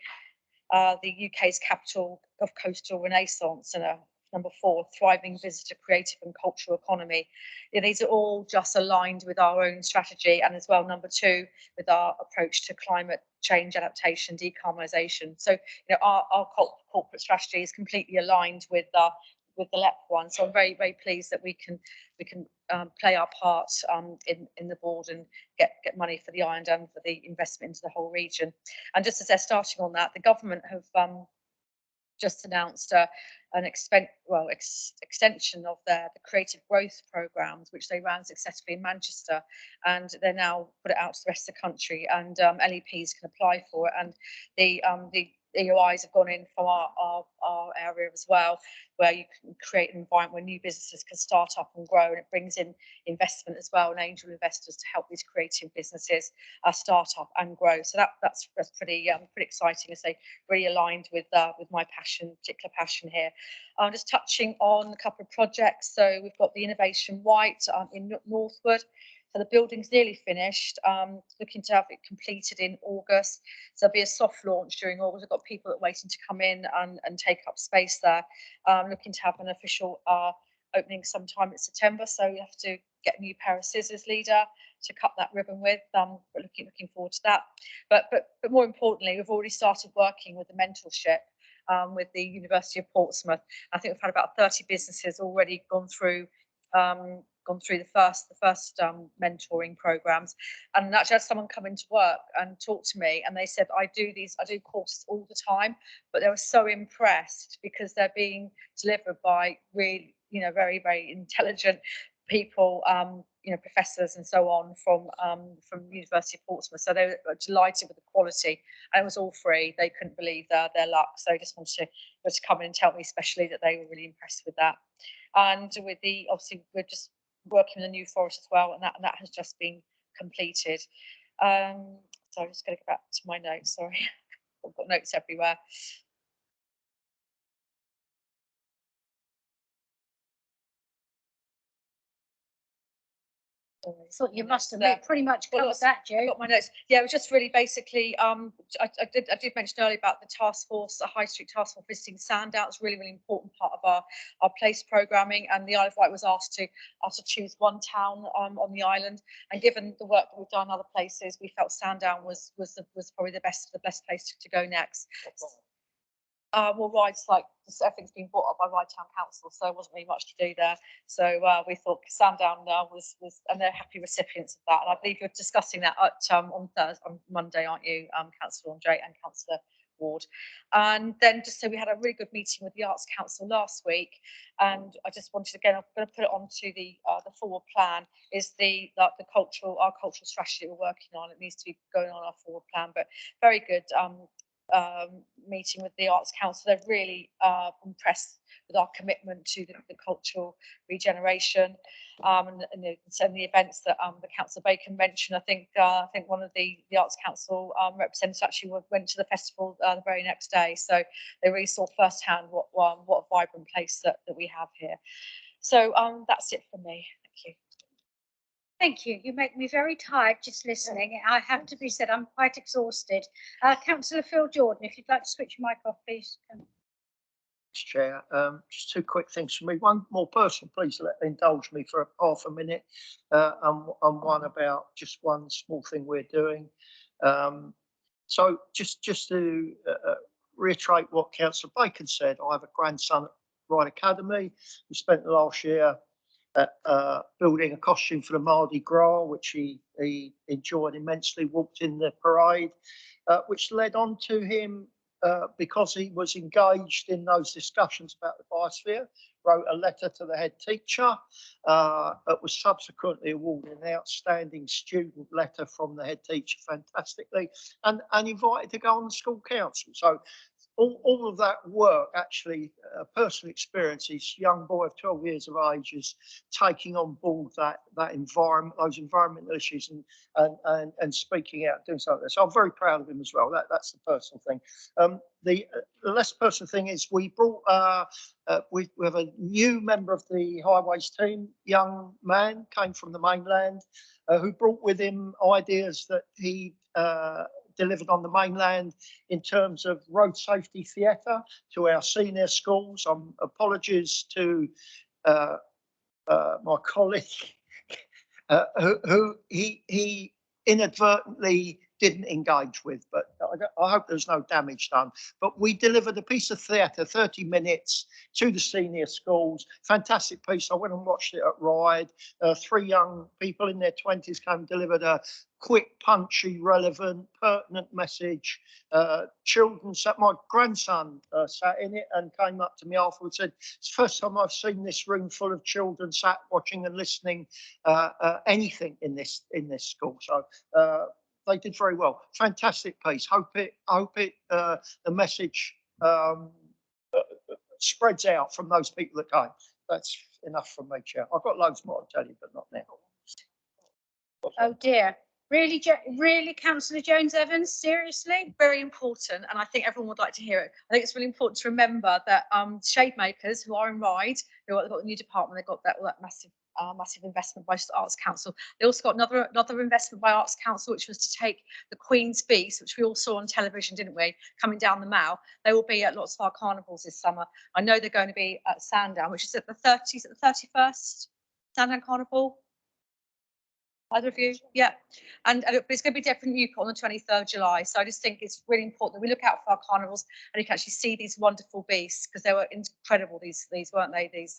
The UK's capital of coastal renaissance, and number 4, thriving visitor, creative and cultural economy. These are all just aligned with our own strategy, and as well, number 2, with our approach to climate change adaptation, decarbonisation. So our corporate strategy is completely aligned with the LEP one. So I'm very, very pleased that we can play our part in the board and get money for the island and for the investment into the whole region. And just as they're starting on that, the government have just announced an extension of the creative growth programmes, which they ran successfully in Manchester, and they're now put it out to the rest of the country, and LEPs can apply for it. And the EOIs have gone in from our area as well, where you can create an environment where new businesses can start up and grow, and it brings in investment as well, and angel investors to help these creative businesses start up and grow. So that's pretty exciting. I say really aligned with my particular passion here. Just touching on a couple of projects. So we've got the Innovation Wight in Northwood. So the building's nearly finished, looking to have it completed in August. So there'll be a soft launch during August. We've got people that are waiting to come in and take up space there. Looking to have an official opening sometime in September. So you have to get a new pair of scissors, leader, to cut that ribbon with. But looking forward to that. But more importantly, we've already started working with the mentorship with the University of Portsmouth. I think we've had about 30 businesses already gone through the first mentoring programs, and actually had someone come into work and talk to me, and they said, I do courses all the time, but they were so impressed because they're being delivered by really, very, very intelligent people, professors and so on from University of Portsmouth. So they were delighted with the quality, and it was all free. They couldn't believe their luck. So just wanted to come in and tell me especially that they were really impressed with that. And with obviously we're just working with the New Forest as well, and that has just been completed. So I'm just going to go back to my notes. Sorry, I've got notes everywhere. So you must have pretty much covered that, Joe. Got my notes. Yeah, it was just really basically. I did mention earlier about the task force, the High Street task force visiting Sandown. It's really, really important part of our place programming. And the Isle of Wight was asked to choose one town on the island. And given the work that we've done in other places, we felt Sandown was probably the best place to go next. Well, Wide's everything's been bought up by Wight Town Council, so there wasn't really much to do there. So we thought Sandown was, and they're happy recipients of that. And I believe you're discussing that on Monday, aren't you, Councillor Andre and Councillor Ward? And then just so we had a really good meeting with the Arts Council last week, and I just wanted again, I'm going to put it onto the forward plan. Is our cultural strategy that we're working on. It needs to be going on our forward plan, but very good. Meeting with the Arts Council. They're really impressed with our commitment to the cultural regeneration, and the events that the Councillor Bacon mentioned. I think one of the Arts Council representatives actually went to the festival the very next day, so they really saw firsthand what a vibrant place that we have here. So that's it from me. Thank you. Thank you. You make me very tired just listening. I have to be said, I'm quite exhausted. Councillor Phil Jordan, if you'd like to switch your mic off, please. Chair, just two quick things for me. One more personal, please indulge me for half a minute, and one about just one small thing we're doing. So just to reiterate what Councillor Bacon said, I have a grandson at Wide Academy who spent the last year building a costume for the Mardi Gras, which he enjoyed immensely, walked in the parade, which led on to him, because he was engaged in those discussions about the biosphere, wrote a letter to the head teacher. It was subsequently awarded an outstanding student letter from the head teacher, fantastically, and invited to go on the school council. So all of that work, actually, personal experience, this young boy of 12 years of age is taking on board that environment, those environmental issues, and speaking out, doing something. So I'm very proud of him as well. That's the personal thing. The less personal thing is we brought we have a new member of the highways team, young man, came from the mainland, who brought with him ideas that he delivered on the mainland in terms of road safety theatre to our senior schools. Apologies to my colleague who he inadvertently didn't engage with, but I hope there's no damage done. But we delivered a piece of theatre, 30 minutes, to the senior schools. Fantastic piece. I went and watched it at Ride. 3 young people in their 20s came and delivered a quick, punchy, relevant, pertinent message. Children my grandson sat in it and came up to me afterwards and said, it's the first time I've seen this room full of children sat watching and listening anything in this school. So they did very well. Fantastic piece. Hope the message spreads out from those people that came. That's enough from me, Chair. I've got loads more to tell you, but not now. Oh dear. Really, Councillor Jones-Evans, seriously? Very important, and I think everyone would like to hear it. I think it's really important to remember that shade makers who are in Ride, who have got the new department, they've got all that massive investment by Arts Council. They also got another investment by Arts Council, which was to take the Queen's Beast, which we all saw on television, didn't we, coming down the Mall. They will be at lots of our carnivals this summer. I know they're going to be at Sandown, which is at the 30th, at the 31st Sandown Carnival. Either of you? Yeah. And it's going to be different in Newport on the 23rd of July. So I just think it's really important that we look out for our carnivals and you can actually see these wonderful beasts, because they were incredible, these weren't they, these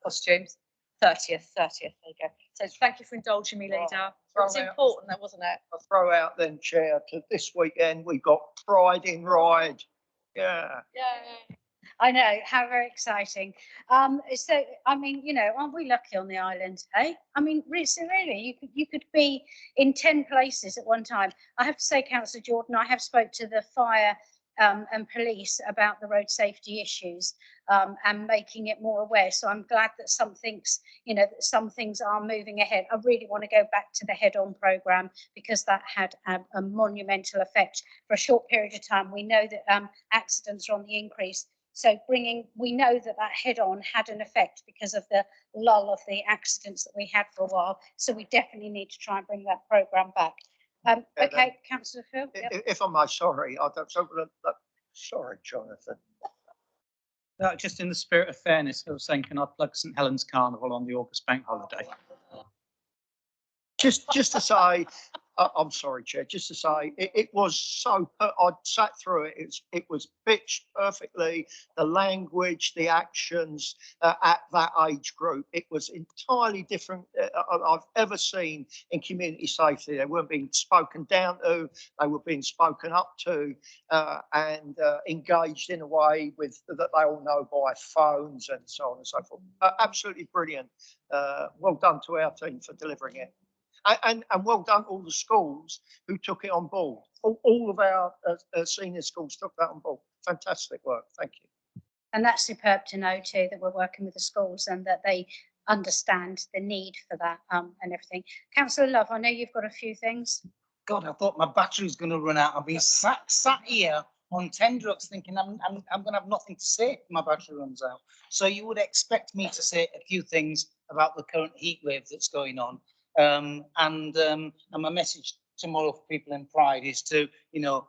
costumes. 30th, there you go. So thank you for indulging me, Leader. It was important, that wasn't it? I'll throw out then, Chair, to this weekend, we've got Pride in Ride. Yeah. Yeah. I know, how very exciting. So, I mean, you know, aren't we lucky on the island, eh? I mean, so really, you could be in 10 places at one time. I have to say, Councillor Jordan, I have spoke to the fire and police about the road safety issues and making it more aware. So I'm glad that some things, you know, that some things are moving ahead. I really want to go back to the head-on programme, because that had a monumental effect for a short period of time. We know that accidents are on the increase. So we know that head-on had an effect because of the lull of the accidents that we had for a while. So we definitely need to try and bring that programme back. Okay, Councillor Phil. Yep. If I may, sorry, sorry, Jonathan. No, just in the spirit of fairness, I was saying, can I plug St Helens Carnival on the August bank holiday? Just to say, I'm sorry, Chair, just to say, it was so, I sat through it, it was pitched perfectly, the language, the actions at that age group, it was entirely different I've ever seen in community safety. They weren't being spoken down to, they were being spoken up to and engaged in a way with that they all know by phones and so on and so forth. Absolutely brilliant. Well done to our team for delivering it. And well done all the schools who took it on board. All of our senior schools took that on board. Fantastic work. Thank you. And that's superb to know too, that we're working with the schools and that they understand the need for that and everything. Councillor Love, I know you've got a few things. God, I thought my battery's going to run out. I've been sat here on 10 drugs thinking I'm going to have nothing to say if my battery runs out. So you would expect me to say a few things about the current heat wave that's going on. And my message tomorrow for people in Pride is to, you know,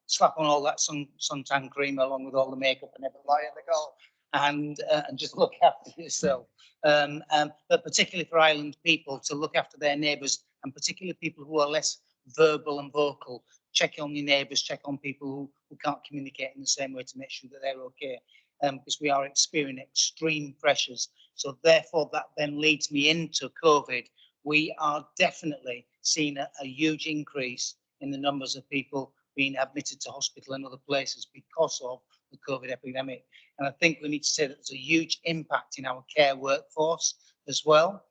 slap on all that suntan cream along with all the makeup and everything, lie in the goal, and just look after yourself. But particularly for island people, to look after their neighbours, and particularly people who are less verbal and vocal. Check on your neighbours, check on people who can't communicate in the same way to make sure that they're okay. Because we are experiencing extreme pressures. So therefore, that then leads me into COVID. We are definitely seeing a huge increase in the numbers of people being admitted to hospital and other places because of the COVID epidemic. And I think we need to say that there's a huge impact in our care workforce as well.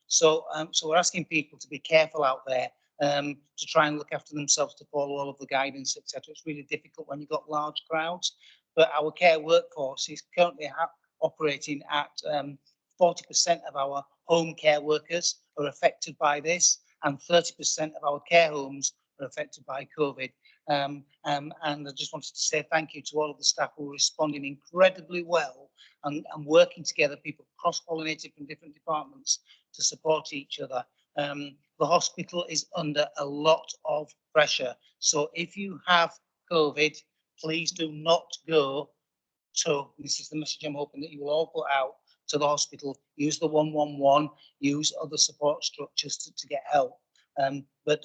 So we're asking people to be careful out there, to try and look after themselves, to follow all of the guidance, etc. It's really difficult when you've got large crowds, but our care workforce is currently operating at 40% of our home care workers are affected by this, and 30% of our care homes are affected by COVID. And I just wanted to say thank you to all of the staff who are responding incredibly well and working together, people cross-pollinated from different departments to support each other. The hospital is under a lot of pressure. So if you have COVID, please do not go to, this is the message I'm hoping that you will all put out, to the hospital. Use the 111, use other support structures to get help, but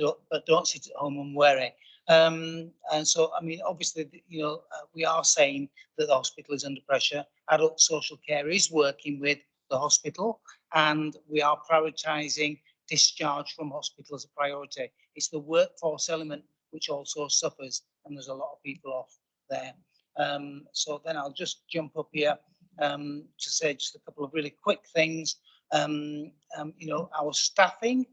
don't sit at home and worry. And so, I mean, obviously, you know, we are saying that the hospital is under pressure. Adult social care is working with the hospital, and we are prioritising discharge from hospital as a priority. It's the workforce element which also suffers, and there's a lot of people off there. So then I'll just jump up here to say just a couple of really quick things. You know, our staffing,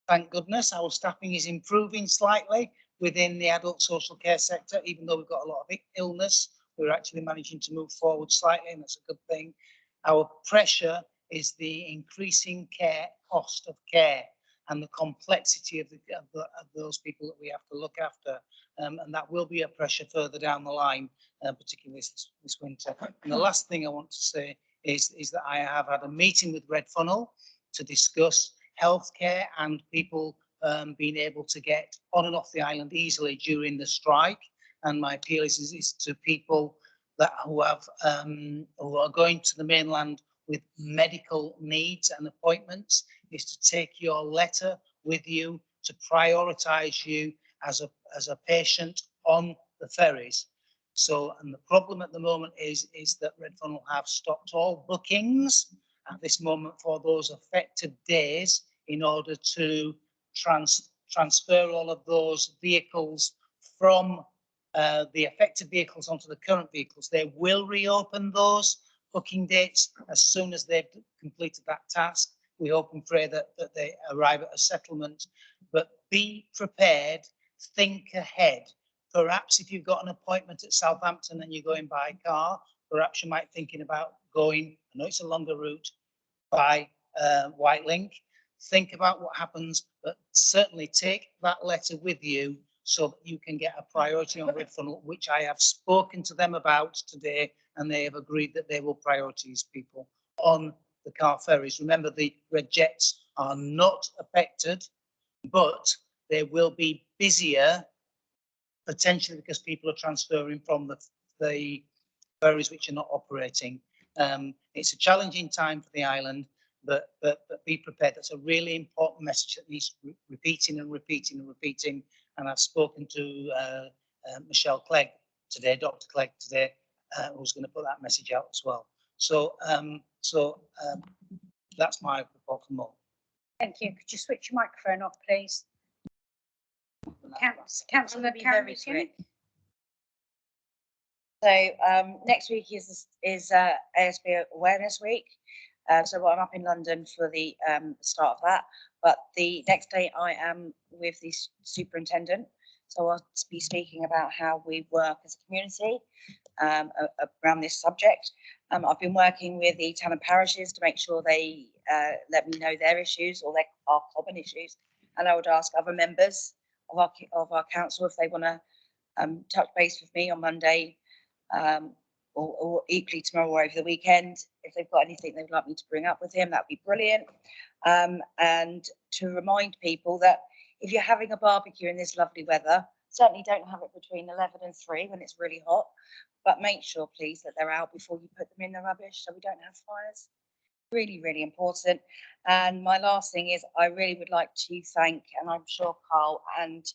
thank goodness, our staffing is improving slightly within the adult social care sector. Even though we've got a lot of illness, we're actually managing to move forward slightly, and that's a good thing. Our pressure is the increasing cost of care. and the complexity of those people that we have to look after. And that will be a pressure further down the line, particularly this winter. And the last thing I want to say is that I have had a meeting with Red Funnel to discuss healthcare and people being able to get on and off the island easily during the strike. And my appeal is to people who are going to the mainland with medical needs and appointments, is to take your letter with you to prioritise you as a patient on the ferries. So, and the problem at the moment is that Red Funnel have stopped all bookings at this moment for those affected days in order to transfer all of those vehicles from the affected vehicles onto the current vehicles. They will reopen those booking dates as soon as they've completed that task. We hope and pray that they arrive at a settlement, but be prepared, think ahead. Perhaps if you've got an appointment at Southampton and you're going by car, perhaps you might be thinking about going, I know it's a longer route, by White Link. Think about what happens, but certainly take that letter with you so that you can get a priority on Red Funnel, which I have spoken to them about today, and they have agreed that they will prioritise people on the car ferries. Remember, the Red Jets are not affected, but they will be busier, potentially because people are transferring from the ferries which are not operating. It's a challenging time for the island, but be prepared. That's a really important message that needs repeating and repeating and repeating. And I've spoken to Michelle Clegg today, Dr. Clegg today, who's going to put that message out as well. So, that's my report from Mo. Thank you. Could you switch your microphone off, please? Councillor Karen. So next week is Asb Awareness Week. So I'm up in London for the start of that. But the next day I am with the superintendent. So I'll be speaking about how we work as a community around this subject. I've been working with the town and parishes to make sure they let me know their issues or our common issues. And I would ask other members of our council if they want to touch base with me on Monday or equally tomorrow or over the weekend. If they've got anything they'd like me to bring up with him, that'd be brilliant. And to remind people that if you're having a barbecue in this lovely weather, certainly don't have it between 11 and 3 when it's really hot, but make sure please that they're out before you put them in the rubbish so we don't have fires. Really, really important. And my last thing is I really would like to thank, and I'm sure Carl and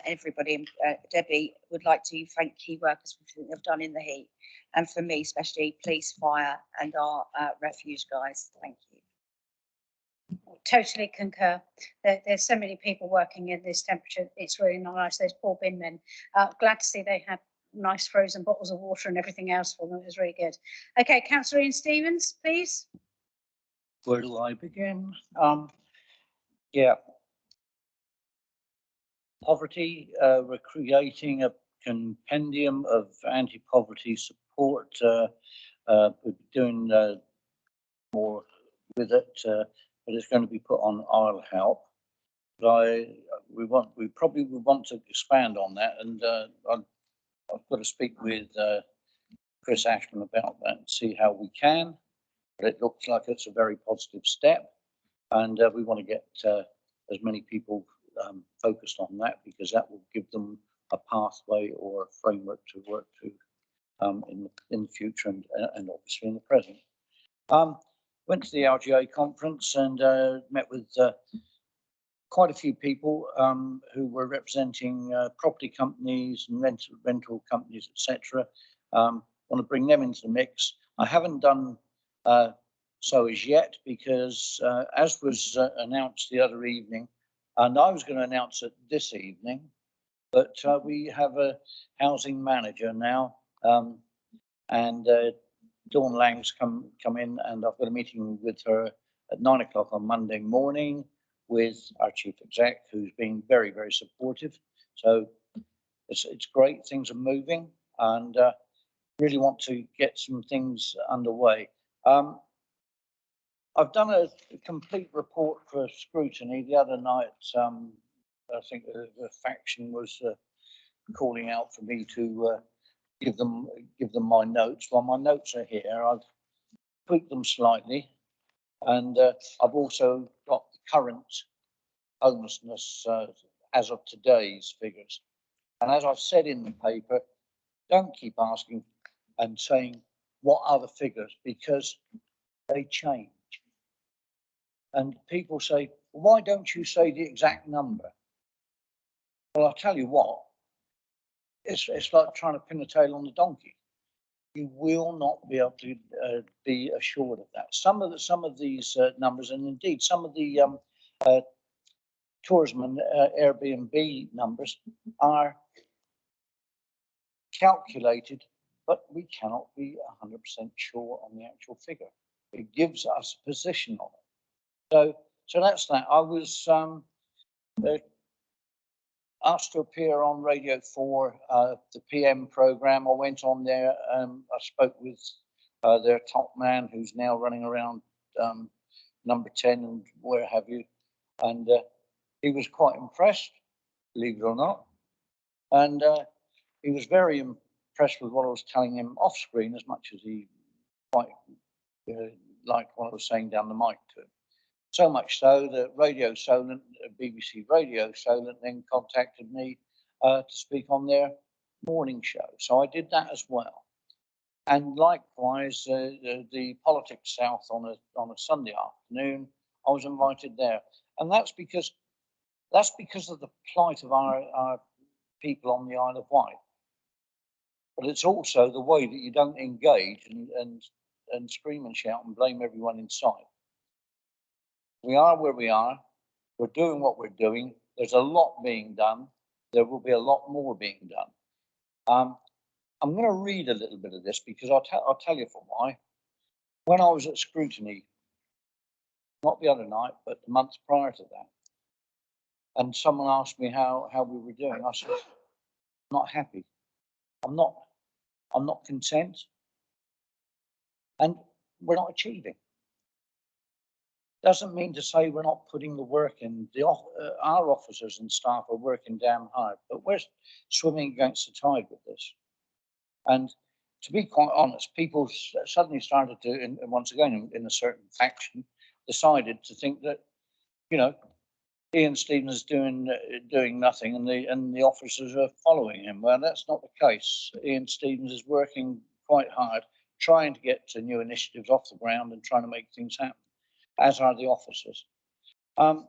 everybody, Debbie, would like to thank key workers for everything they've done in the heat. And for me, especially police, fire and our refuge guys. Thank you. Totally concur. There's so many people working in this temperature. It's really not nice. Those poor bin men. Glad to see they had nice frozen bottles of water and everything else for them. It was really good. Okay, Councillor Ian Stevens, please. Where do I begin? Yeah. Poverty, we're creating a compendium of anti-poverty support. We're doing more with it, but it's going to be put on Isle Help. But we probably would want to expand on that, and I've got to speak with Chris Ashman about that and see how we can. But it looks like it's a very positive step, and we want to get as many people focused on that, because that will give them a pathway or a framework to work to in the future and obviously in the present. Went to the RGA conference and met with quite a few people who were representing property companies and rental companies, etc. Want to bring them into the mix. I haven't done so as yet because, as was announced the other evening, and I was going to announce it this evening, but we have a housing manager now, and Dawn Lang's come in, and I've got a meeting with her at 9 o'clock on Monday morning with our chief exec, who's been very, very supportive. So it's great. Things are moving, and really want to get some things underway. I've done a complete report for scrutiny the other night. I think the faction was calling out for me to give them my notes. Well, my notes are here. I've tweaked them slightly, and I've also got the current homelessness as of today's figures. And as I've said in the paper, don't keep asking and saying what are the figures, because they change. And people say, why don't you say the exact number? Well, I'll tell you what, it's like trying to pin a tail on the donkey. You will not be able to be assured of that. Some of these numbers, and indeed some of the tourism and Airbnb numbers, are calculated, but we cannot be 100% sure on the actual figure. It gives us a position on it. So that's that. I was asked to appear on Radio 4, the PM program. I went on there. I spoke with their top man, who's now running around number 10 and where have you. And he was quite impressed, believe it or not. And he was very impressed with what I was telling him off screen, as much as he quite liked what I was saying down the mic to him. So much so that Radio Solent, BBC Radio Solent, then contacted me to speak on their morning show. So I did that as well. And likewise, the Politics South on a Sunday afternoon, I was invited there. And that's because of the plight of our people on the Isle of Wight. But it's also the way that you don't engage and scream and shout and blame everyone in sight. We are where we are. We're doing what we're doing. There's a lot being done. There will be a lot more being done. I'm going to read a little bit of this because I'll tell you for why. When I was at scrutiny, not the other night, but the months prior to that, and someone asked me how we were doing, I said, I'm not happy. I'm not content, and we're not achieving. Doesn't mean to say we're not putting the work in. Our officers and staff are working damn hard, but we're swimming against the tide with this. And to be quite honest, people suddenly started to, and once again, in a certain faction, decided to think that, you know, Ian Stevens is doing nothing, and the officers are following him. Well, that's not the case. Ian Stevens is working quite hard, trying to get to new initiatives off the ground and trying to make things happen, as are the officers. I'm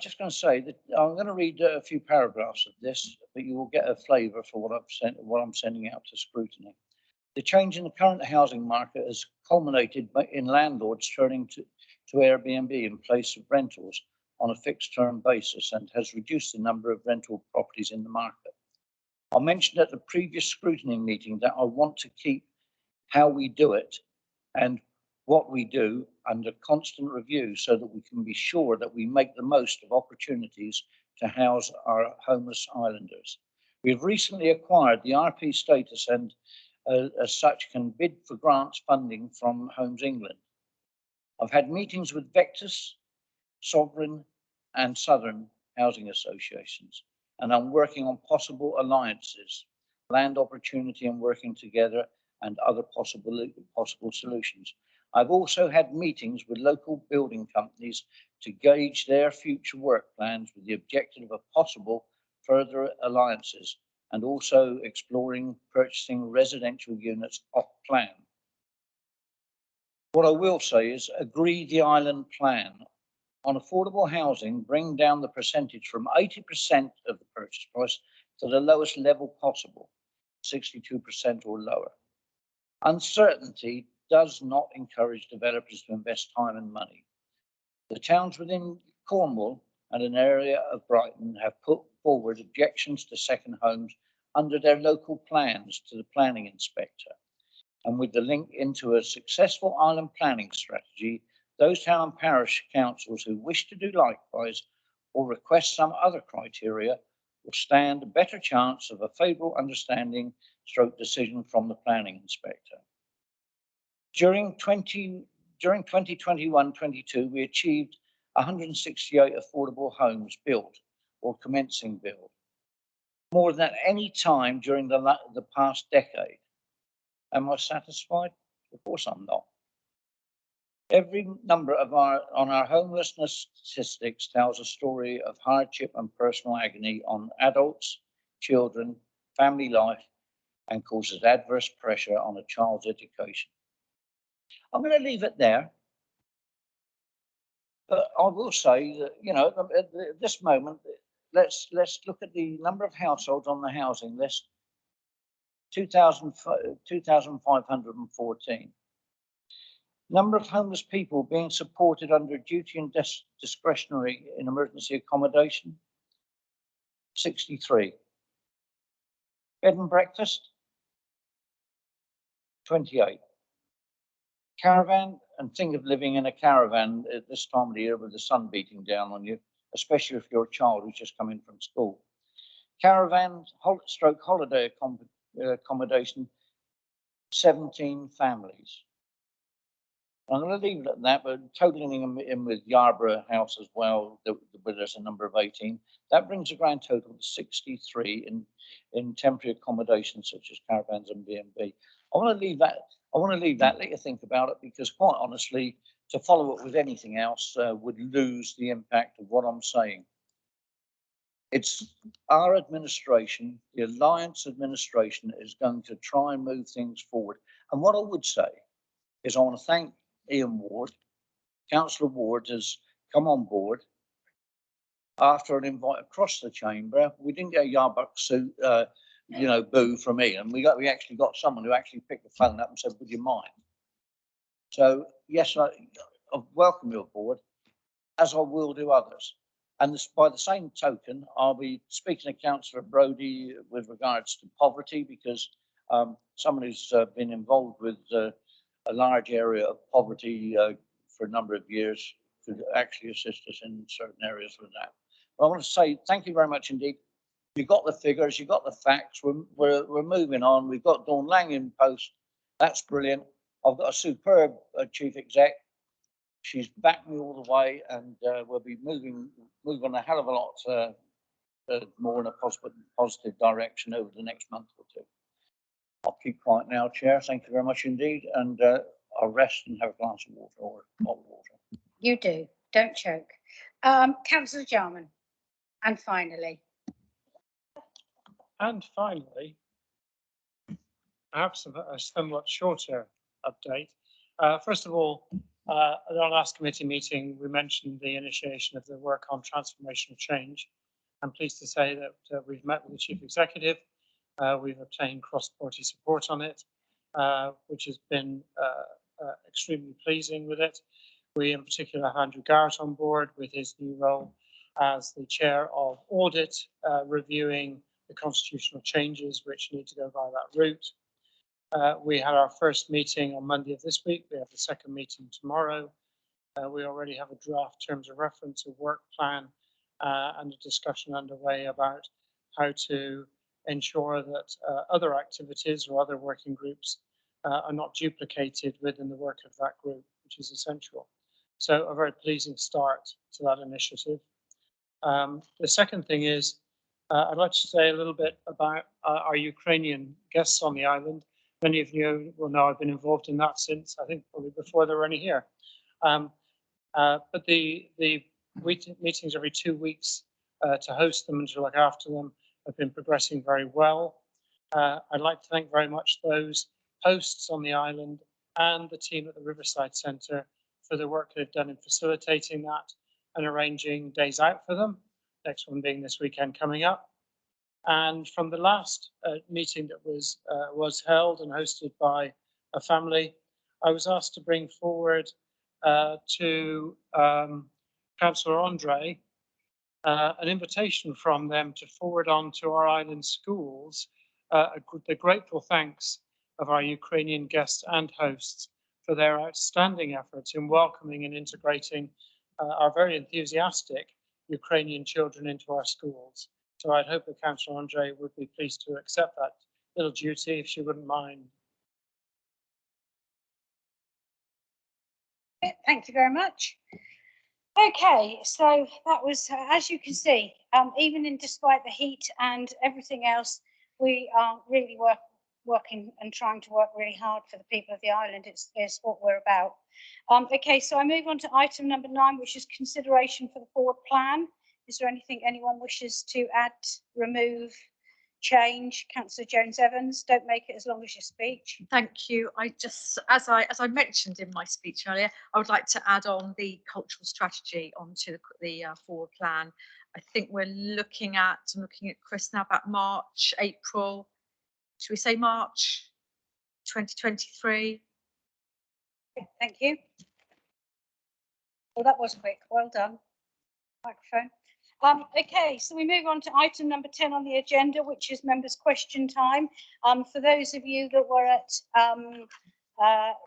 just going to say that I'm going to read a few paragraphs of this, but you will get a flavour for what I'm sending out to scrutiny. The change in the current housing market has culminated in landlords turning to Airbnb in place of rentals on a fixed term basis and has reduced the number of rental properties in the market. I mentioned at the previous scrutiny meeting that I want to keep how we do it and what we do under constant review so that we can be sure that we make the most of opportunities to house our homeless islanders. We have recently acquired the RP status and as such can bid for grants funding from Homes England. I've had meetings with Vectus, Sovereign and Southern housing associations, and I'm working on possible alliances, land opportunity and working together and other possible solutions. I've also had meetings with local building companies to gauge their future work plans with the objective of possible further alliances and also exploring purchasing residential units off plan. What I will say is agree the island plan. On affordable housing, bring down the percentage from 80% of the purchase price to the lowest level possible, 62% or lower. Uncertainty does not encourage developers to invest time and money. The towns within Cornwall and an area of Brighton have put forward objections to second homes under their local plans to the planning inspector. And with the link into a successful island planning strategy, those town and parish councils who wish to do likewise or request some other criteria will stand a better chance of a favourable understanding stroke decision from the planning inspector. During during 2021-22, we achieved 168 affordable homes built or commencing build, more than at any time during the past decade. Am I satisfied? Of course I'm not. Every number on our homelessness statistics tells a story of hardship and personal agony on adults, children, family life, and causes adverse pressure on a child's education. I'm going to leave it there. But I will say that, you know, at this moment, let's look at the number of households on the housing list. 2,514. Number of homeless people being supported under duty and discretionary in emergency accommodation, 63. Bed and breakfast, 28. Caravan, and think of living in a caravan at this time of the year with the sun beating down on you, especially if you're a child who's just come in from school. Caravan stroke holiday accommodation, 17 families. I'm going to leave it at that, but totaling them in with Yarborough House as well, where there's a number of 18, that brings a grand total of 63 in temporary accommodation, such as caravans and B&B. I want to leave that, let you think about it, because quite honestly, to follow it with anything else would lose the impact of what I'm saying. It's our administration, the Alliance administration, is going to try and move things forward. And what I would say is I want to thank Ian Ward. Councillor Ward has come on board after an invite across the chamber. We didn't get a Yarbuck suit, you know, boo from Ian. We actually got someone who actually picked the phone up and said, "Would you mind?" So yes, I welcome you aboard, as I will do others. And by the same token, I'll be speaking to Councillor Brodie with regards to poverty, because someone who's been involved with a large area of poverty for a number of years could actually assist us in certain areas with that. But I want to say thank you very much indeed. You've got the figures, you've got the facts. We're moving on. We've got Dawn Lang in post. That's brilliant. I've got a superb chief exec. She's backed me all the way, and we'll be moving a hell of a lot more in a positive direction over the next month or two. I'll keep quiet now, Chair. Thank you very much indeed, and I'll rest and have a glass of water or bottled water. You do. Don't choke. Councillor Jarman, and finally. And finally, I have a somewhat shorter update. First of all, at our last committee meeting, we mentioned the initiation of the work on transformational change. I'm pleased to say that we've met with the Chief Executive. We've obtained cross-party support on it, which has been extremely pleasing with it. We in particular have Andrew Garrett on board with his new role as the Chair of Audit, reviewing the constitutional changes which need to go by that route. We had our first meeting on Monday of this week. We have the second meeting tomorrow. We already have a draft terms of reference, a work plan, and a discussion underway about how to ensure that other activities or other working groups are not duplicated within the work of that group, which is essential. So a very pleasing start to that initiative. The second thing is, I'd like to say a little bit about our Ukrainian guests on the island. Many of you will know I've been involved in that since, I think, probably before they were any here. But the meetings every 2 weeks to host them and to look after them have been progressing very well. I'd like to thank very much those hosts on the island and the team at the Riverside Centre for the work they've done in facilitating that and arranging days out for them. Next one being this weekend coming up. And from the last meeting that was held and hosted by a family, I was asked to bring forward to Councillor Andre an invitation from them to forward on to our island schools the grateful thanks of our Ukrainian guests and hosts for their outstanding efforts in welcoming and integrating our very enthusiastic Ukrainian children into our schools. So I'd hope that Councillor Andre would be pleased to accept that little duty if she wouldn't mind. Thank you very much. Okay, so that was, as you can see, even in despite the heat and everything else, we are really working and trying to work really hard for the people of the island. It's what we're about. Okay, so I move on to item number 9, which is consideration for the forward plan. Is there anything anyone wishes to add, remove, change? Councillor Jones-Evans, don't make it as long as your speech. Thank you. I just, as I mentioned in my speech earlier, I would like to add on the cultural strategy onto the forward plan. I think we're looking at, I'm looking at Chris now, about March, April, should we say March 2023? Thank you. Well, that was quick. Well done. Microphone. Okay, so we move on to item number 10 on the agenda, which is members' question time. For those of you that were at,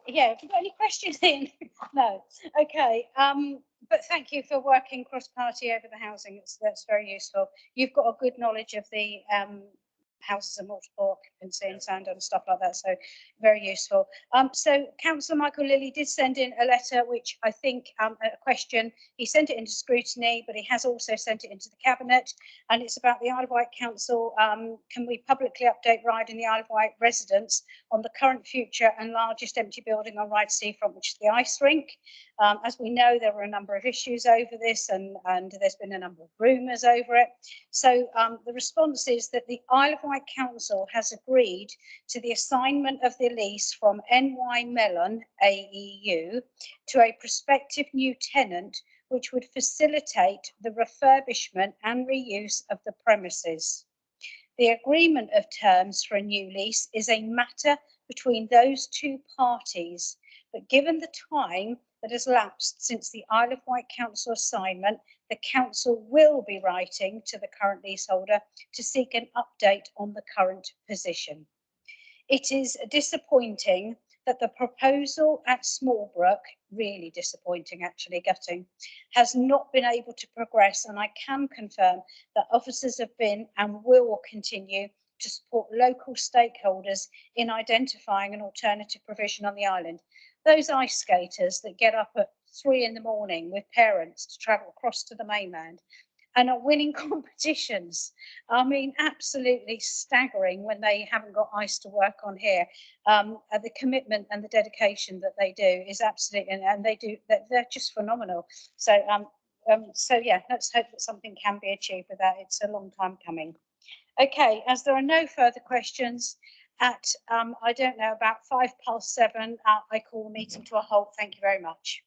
yeah, have you got any questions in? No. Okay. But thank you for working cross-party over the housing. That's very useful. You've got a good knowledge of the houses of multiple occupancy and Sandown and stuff like that, so very useful. So Councillor Michael Lilly did send in a letter, which I think a question. He sent it into scrutiny, but he has also sent it into the cabinet, and it's about the Isle of Wight Council. Can we publicly update Ryde and the Isle of Wight residents on the current, future, and largest empty building on Ryde seafront, which is the ice rink? As we know, there were a number of issues over this, and there's been a number of rumours over it. So the response is that the Isle of Wight Council has agreed to the assignment of the lease from NY Mellon AEU to a prospective new tenant, which would facilitate the refurbishment and reuse of the premises. The agreement of terms for a new lease is a matter between those two parties, but given the time that has lapsed since the Isle of Wight Council assignment, the council will be writing to the current leaseholder to seek an update on the current position. It is disappointing that the proposal at Smallbrook, really disappointing actually, gutting, has not been able to progress, and I can confirm that officers have been and will continue to support local stakeholders in identifying an alternative provision on the island. Those ice skaters that get up at 3 in the morning with parents to travel across to the mainland and are winning competitions. I mean, absolutely staggering when they haven't got ice to work on here. The commitment and the dedication that they do is absolutely, and they're just phenomenal. So, so yeah, let's hope that something can be achieved with that. It's a long time coming. Okay, as there are no further questions, at I don't know, about 7:05, I call the meeting to a halt. Thank you very much.